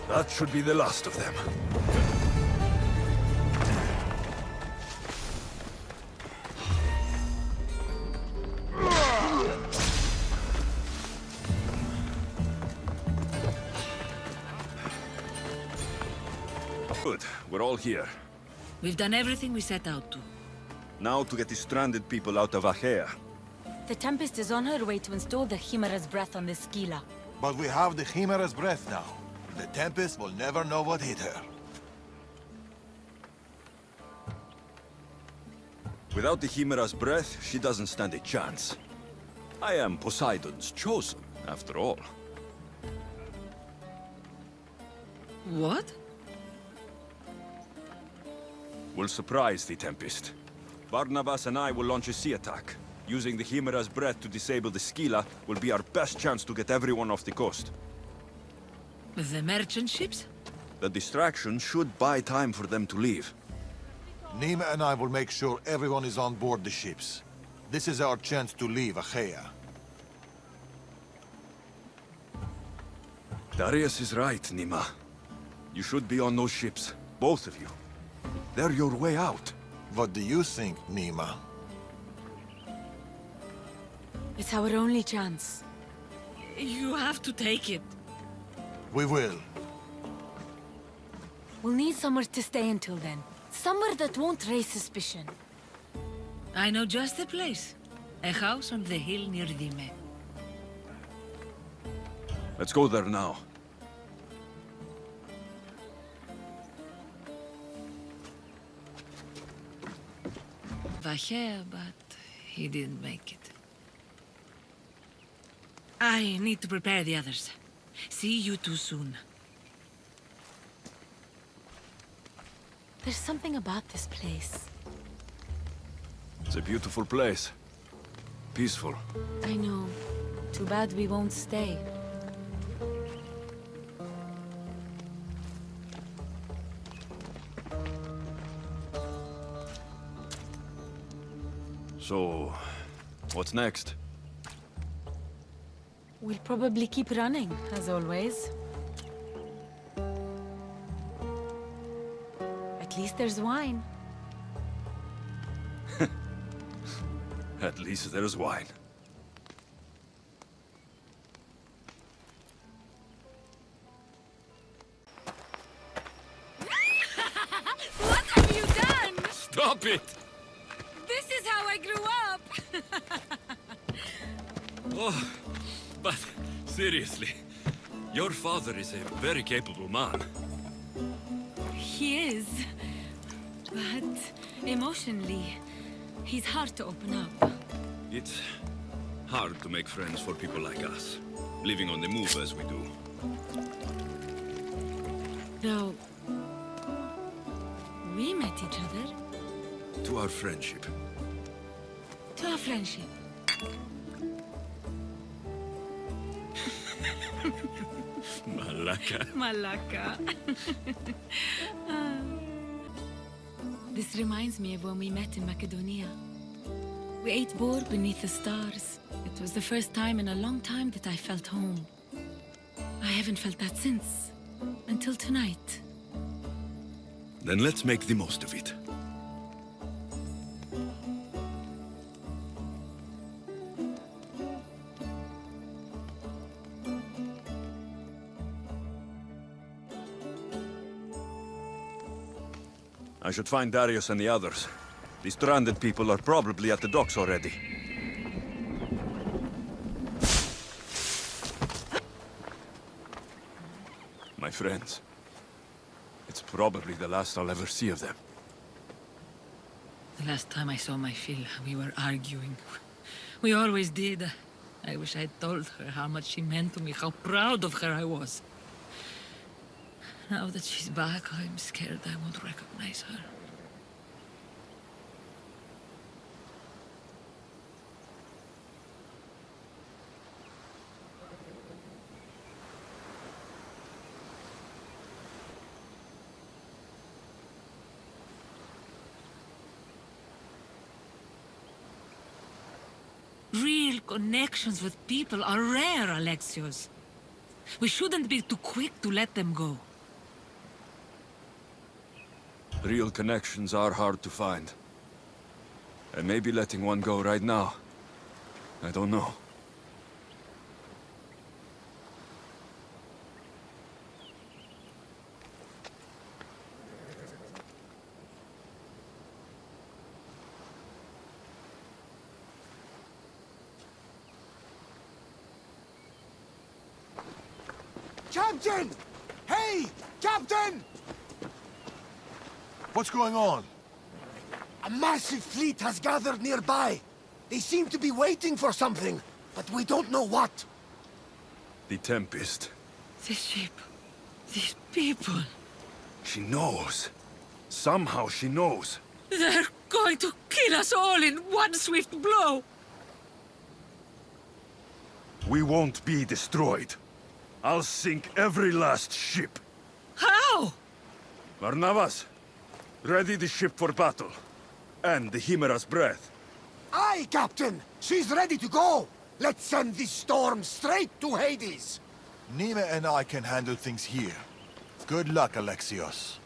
That should be the last of them. Good. We're all here. We've done everything we set out to. Now to get the stranded people out of Achaea. The Tempest is on her way to install the Chimera's breath on the Scylla. But we have the Chimera's breath now. The Tempest will never know what hit her. Without the Chimera's breath, she doesn't stand a chance. I am Poseidon's chosen, after all. What? We'll surprise the Tempest. Barnabas and I will launch a sea attack. Using the Chimera's breath to disable the Scylla will be our best chance to get everyone off the coast. The merchant ships? The distraction should buy time for them to leave. Nima and I will make sure everyone is on board the ships. This is our chance to leave Achaea. Darius is right, Nima. You should be on those ships, both of you. They're your way out. What do you think, Nima? It's our only chance. You have to take it. We will. We'll need somewhere to stay until then. Somewhere that won't raise suspicion. I know just the place. A house on the hill near Dime. Let's go there now. Vahea, but he didn't make it. I need to prepare the others. See you too soon. There's something about this place. It's a beautiful place. Peaceful. I know. Too bad we won't stay. So, what's next? We'll probably keep running, as always. At least there's wine. At least there's wine. What have you done? Stop it! This is how I grew up! Oh, but seriously, your father is a very capable man. He is. But emotionally, he's hard to open up. It's hard to make friends for people like us, living on the move as we do. Though, we met each other. To our friendship. To our friendship. Malaka. Malaka. This reminds me of when we met in Macedonia. We ate boar beneath the stars. It was the first time in a long time that I felt home. I haven't felt that since. Until tonight. Then let's make the most of it. I should find Darius and the others. The stranded people are probably at the docks already. My friends. It's probably the last I'll ever see of them. The last time I saw my Phil, we were arguing. We always did. I wish I'd told her how much she meant to me, how proud of her I was. Now that she's back, I'm scared I won't recognize her. Real connections with people are rare, Alexios. We shouldn't be too quick to let them go. Real connections are hard to find. And maybe letting one go right now. I don't know. Captain! Hey! Captain! What's going on? A massive fleet has gathered nearby. They seem to be waiting for something, but we don't know what. The Tempest. This ship... these people... She knows. Somehow she knows. They're going to kill us all in one swift blow! We won't be destroyed. I'll sink every last ship. How? Barnabas, ready the ship for battle. And the Chimera's breath. Aye, Captain! She's ready to go! Let's send this storm straight to Hades! Nima and I can handle things here. Good luck, Alexios.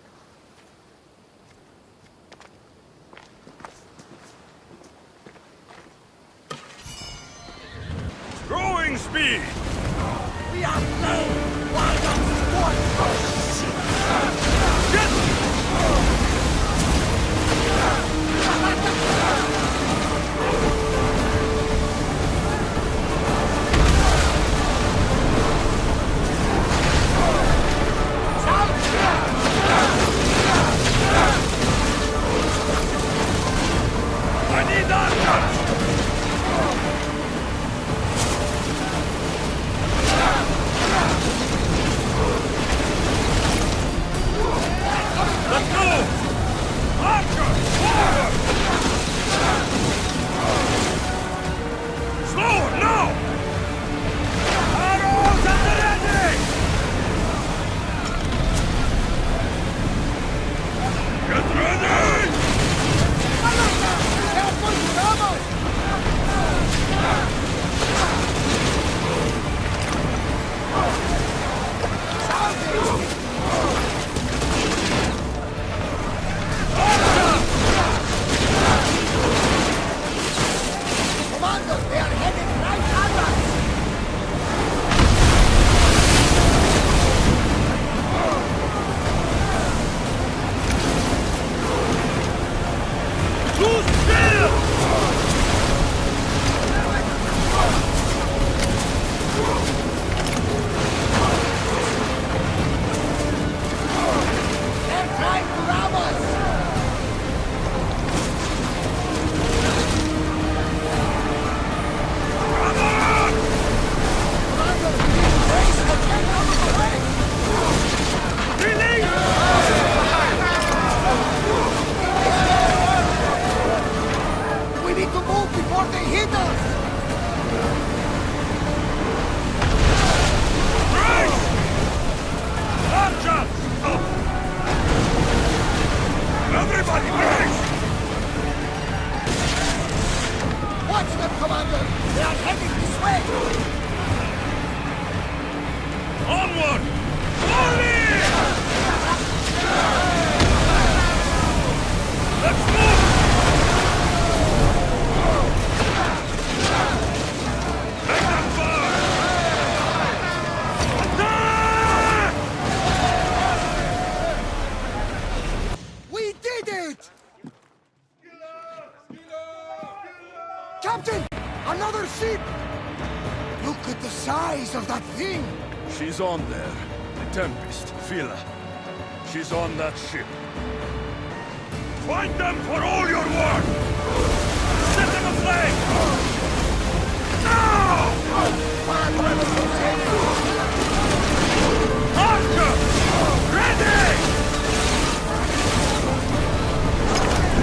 Growing speed! We are playing! Why not I need archers! Let's go! Archers! Forward! Slower, now! Arrows at the ready! Get ready! Commander, they are headed right at us! Loose sail! They're trying to ram us! We need to move before they hit us! Brace! Archers! Up! Everybody brace! Watch them, Commander! They are heading this way! Onward! Slowly! Let's move! Make them fire! Attack! We did it! Captain! Another ship! Look at the size of that thing! She's on there. The Tempest, Phila. She's on that ship. Find them for all your worth! Set them aflame! Now! Archer! Ready!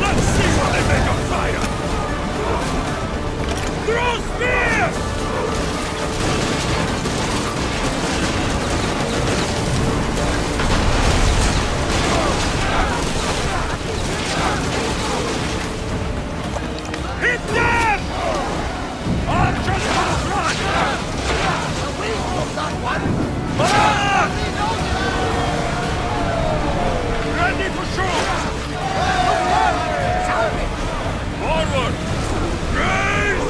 Let's see what they make of fire! Throw spears! Hit them! Archers must run! The wings of that one! On! Ready to shoot! Forward! Raise!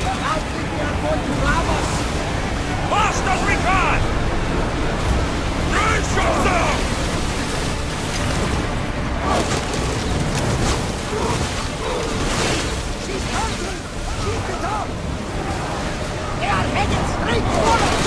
I think they are going to rob us! Fast as we can! Raise yourself! She's hurting! Keep it up! They are headed straight for us!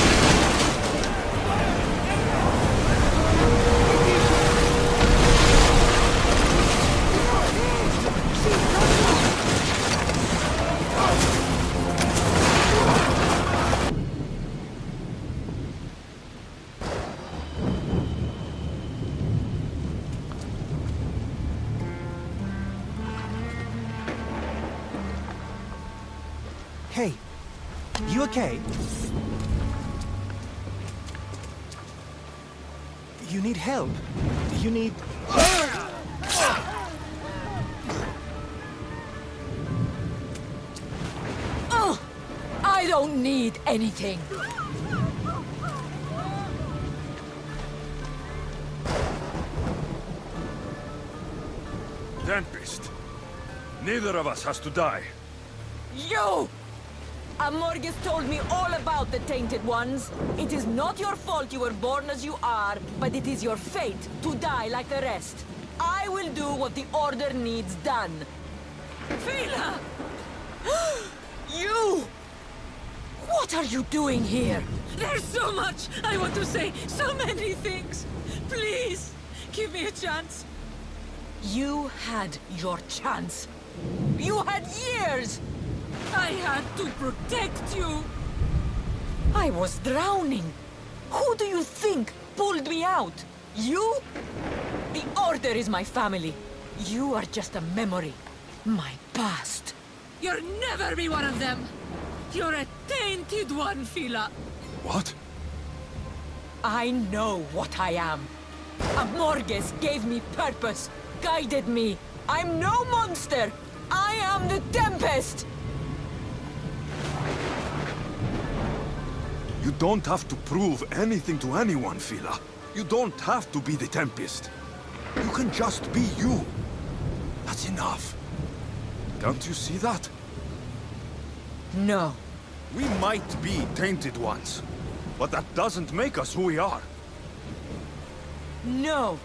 Hey, you okay? You need help. You need... Oh! I don't need anything. Tempest. Neither of us has to die. You! Amorgus told me all about the Tainted Ones. It is not your fault you were born as you are, but it is your fate to die like the rest. I will do what the Order needs done. Fila! You! What are you doing here? There's so much I want to say, so many things. Please, give me a chance. You had your chance. You had years! I had to protect you. I was drowning. Who do you think pulled me out? You? The Order is my family. You are just a memory. My past. You'll never be one of them. You're a tainted one, Fila. What? I know what I am. Amorges gave me purpose, guided me. I'm no monster. I am the Tempest. You don't have to prove anything to anyone, Fila. You don't have to be the Tempest. You can just be you. That's enough. Don't you see that? No. We might be tainted ones, but that doesn't make us who we are. No.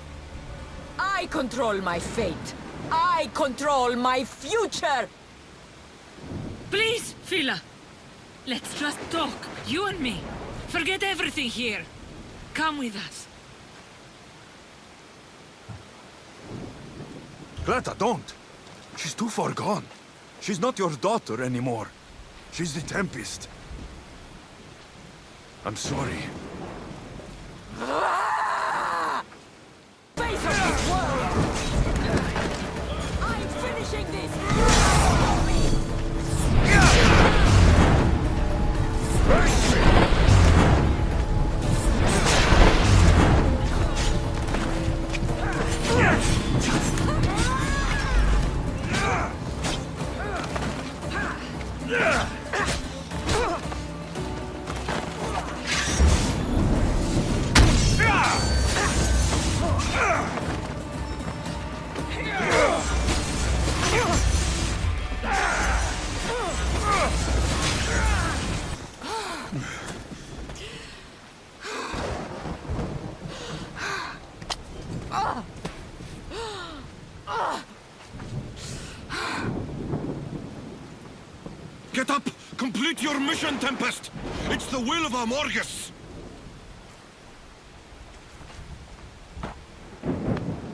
I control my fate. I control my future. Please, Fila. Let's just talk, you and me. Forget everything here. Come with us. Cleta, don't. She's too far gone. She's not your daughter anymore. She's the Tempest. I'm sorry. Face of this world! I'm finishing this! Get up! Complete your mission, Tempest! It's the will of Amorgus!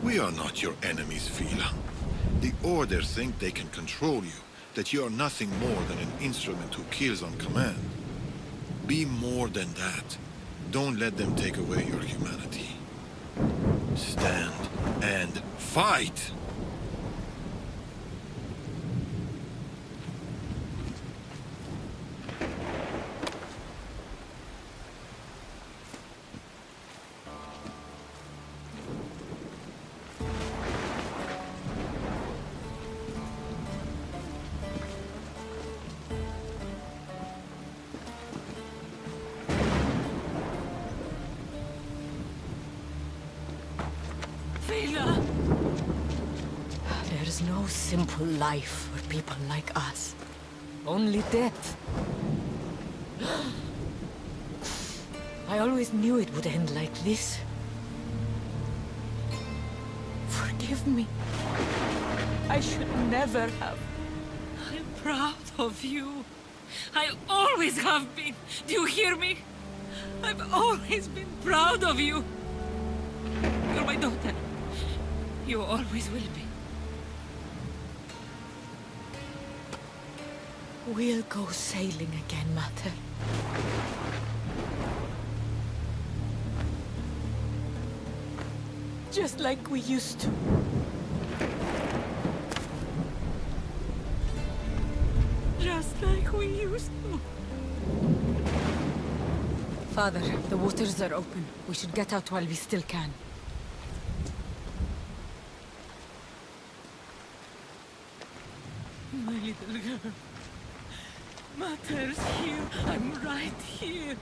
We are not your enemies, Fila. The Order think they can control you, that you are nothing more than an instrument who kills on command. Be more than that. Don't let them take away your humanity. Stand and fight! There's no simple life for people like us. Only death. I always knew it would end like this. Forgive me. I should never have. I'm proud of you. I always have been. Do you hear me? I've always been proud of you. You're my daughter. You always will be. We'll go sailing again, Mater. Just like we used to. Just like we used to. Father, the waters are open. We should get out while we still can. My little girl. Mater's here. I'm right here.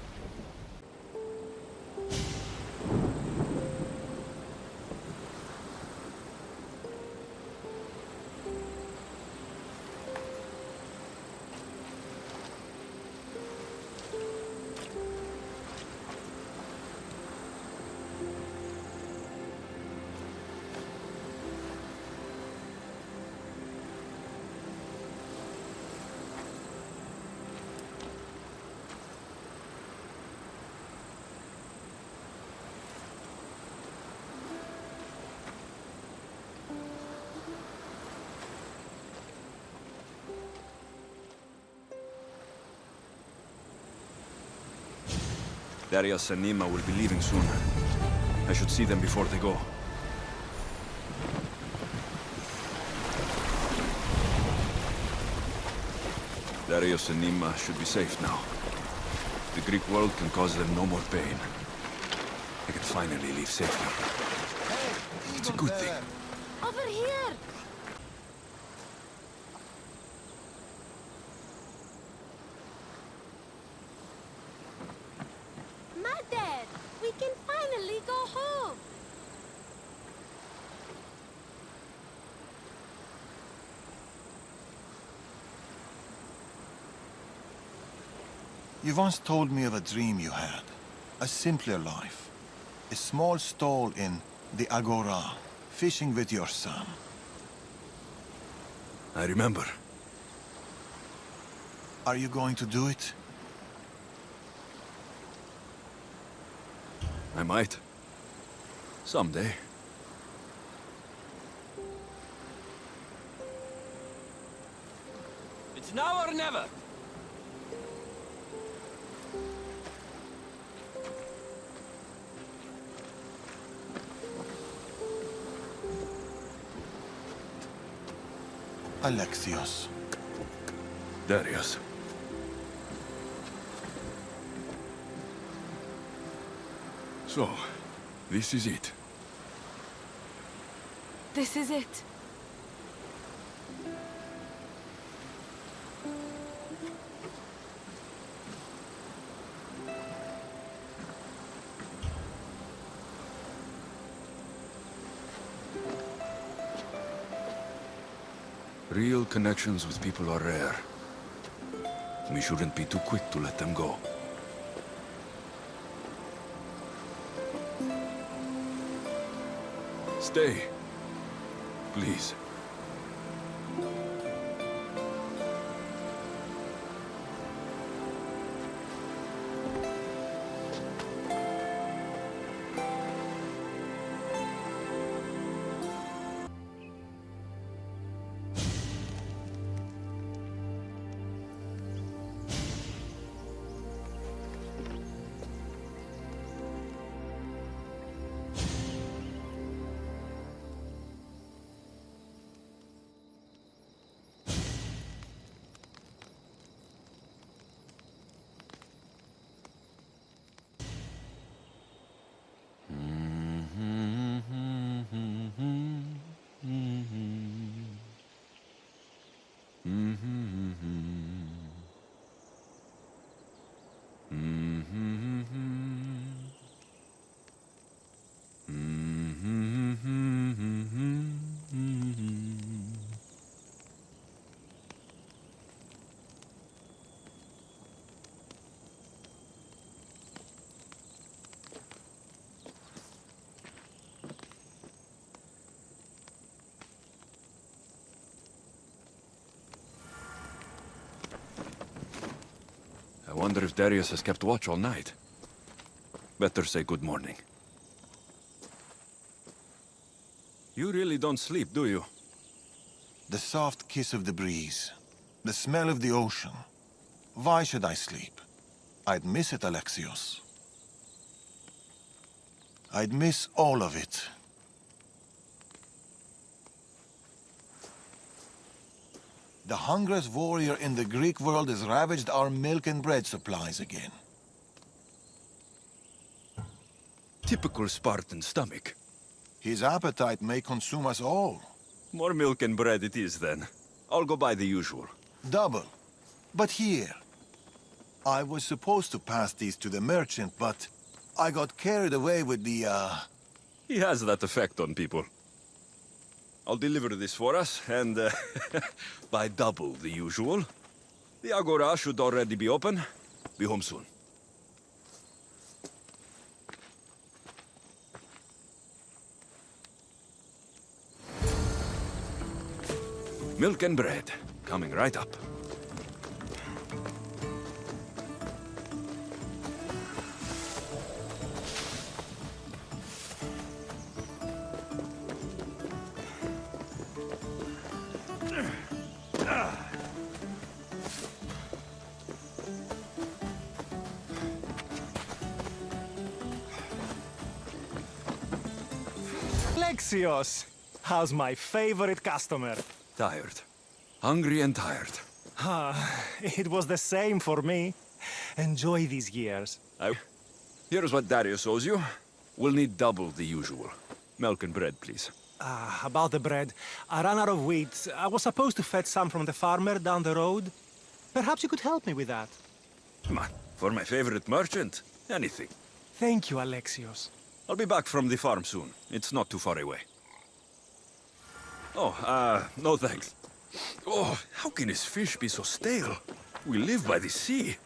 Darius and Nima will be leaving soon. I should see them before they go. Darius and Nima should be safe now. The Greek world can cause them no more pain. They can finally leave safely. It's a good thing. Over here! Mother! We can finally go home! You once told me of a dream you had. A simpler life. A small stall in the Agora, fishing with your son. I remember. Are you going to do it? I might. Someday. It's now or never. Alexios. Darius. So, this is it. This is it. Real connections with people are rare. We shouldn't be too quick to let them go. Stay. Please. wonder if Darius has kept watch all night. Better say good morning. You really don't sleep, do you? The soft kiss of the breeze. The smell of the ocean. Why should I sleep? I'd miss it, Alexios. I'd miss all of it. The hungriest warrior in the Greek world has ravaged our milk and bread supplies again. Typical Spartan stomach. His appetite may consume us all. More milk and bread it is, then. I'll go buy the usual. Double. But here. I was supposed to pass these to the merchant, but I got carried away with the, He has that effect on people. I'll deliver this for us, and buy double the usual. The Agora should already be open. Be home soon. Milk and bread, coming right up. Alexios! How's my favorite customer? Tired. Hungry and tired. It was the same for me. Enjoy these years. Here's what Darius owes you. We'll need double the usual. Milk and bread, please. About the bread, I ran out of wheat. I was supposed to fetch some from the farmer down the road. Perhaps you could help me with that. Come on, for my favorite merchant, anything. Thank you, Alexios. I'll be back from the farm soon. It's not too far away. Oh, no thanks. Oh, how can this fish be so stale? We live by the sea.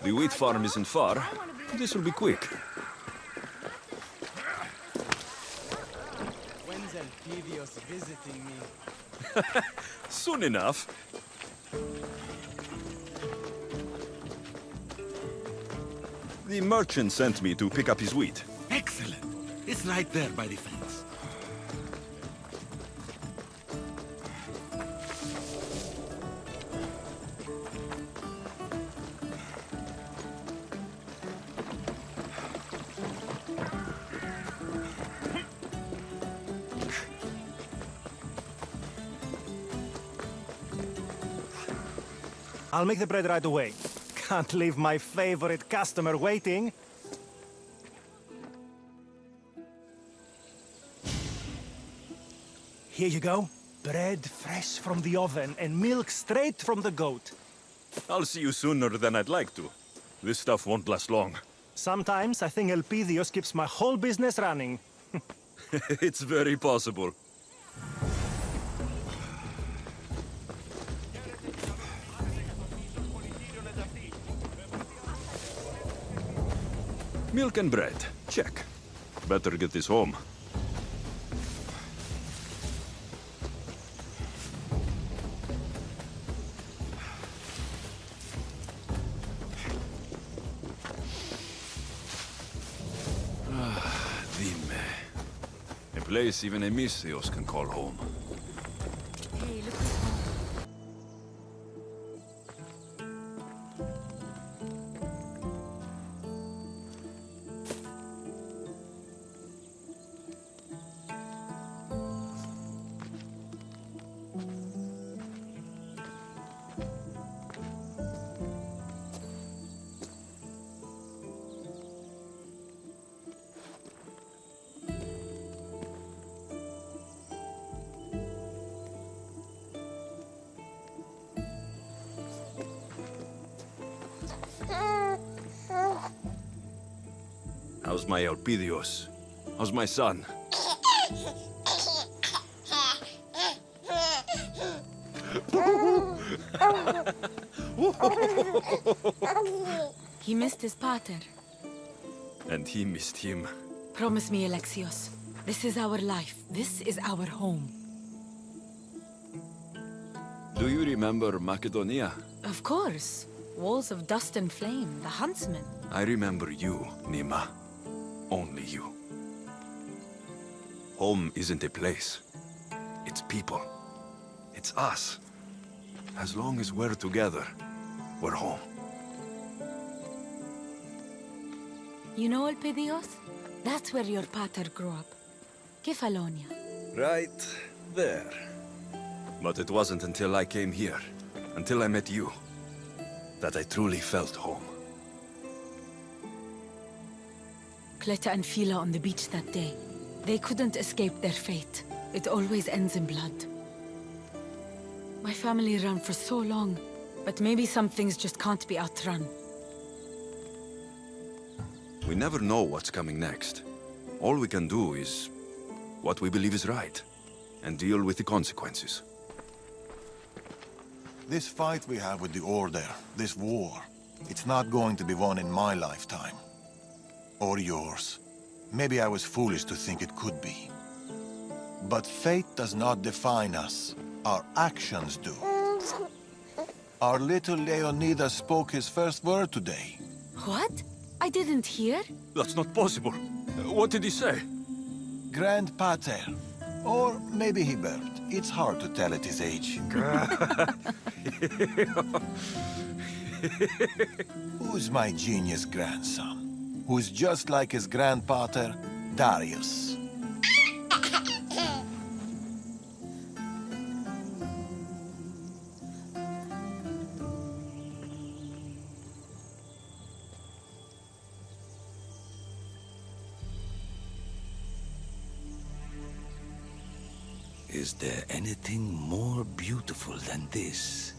The wheat farm isn't far. This will be quick. When's Elpidios visiting me? Soon enough. The merchant sent me to pick up his wheat. Excellent. It's right there by the fence. I'll make the bread right away. Can't leave my favorite customer waiting. Here you go. Bread fresh from the oven and milk straight from the goat. I'll see you sooner than I'd like to. This stuff won't last long. Sometimes I think Elpidios keeps my whole business running. It's very possible. Milk and bread. Check. Better get this home. Dime. A place even a Misthios can call home. Hey, look who's home. How's my Elpidios? How's my son? He missed his pater. And he missed him. Promise me, Alexios. This is our life. This is our home. Do you remember Macedonia? Of course. Walls of dust and flame, the huntsman. I remember you, Nima. Only you. Home isn't a place. It's people. It's us. As long as we're together, we're home. You know, Elpidios? That's where your pater grew up. Kefalonia. Right there. But it wasn't until I came here, until I met you, that I truly felt home. Cleta and Fila on the beach that day. They couldn't escape their fate. It always ends in blood. My family ran for so long, but maybe some things just can't be outrun. We never know what's coming next. All we can do is what we believe is right, and deal with the consequences. This fight we have with the Order, this war, it's not going to be won in my lifetime. Or yours. Maybe I was foolish to think it could be. But fate does not define us. Our actions do. Our little Leonidas spoke his first word today. What? I didn't hear. That's not possible. What did he say? Grand Pater. Or maybe he burped. It's hard to tell at his age. Who's my genius grandson? Who's just like his grandpater, Darius. Is there anything more beautiful than this?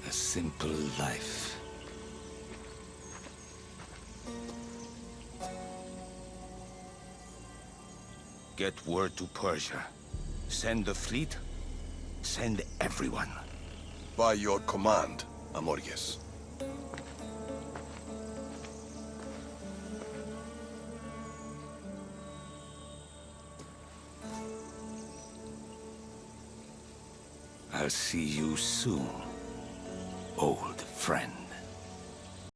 A simple life. Get word to Persia. Send the fleet. Send everyone. By your command, Amorius. I'll see you soon, old friend.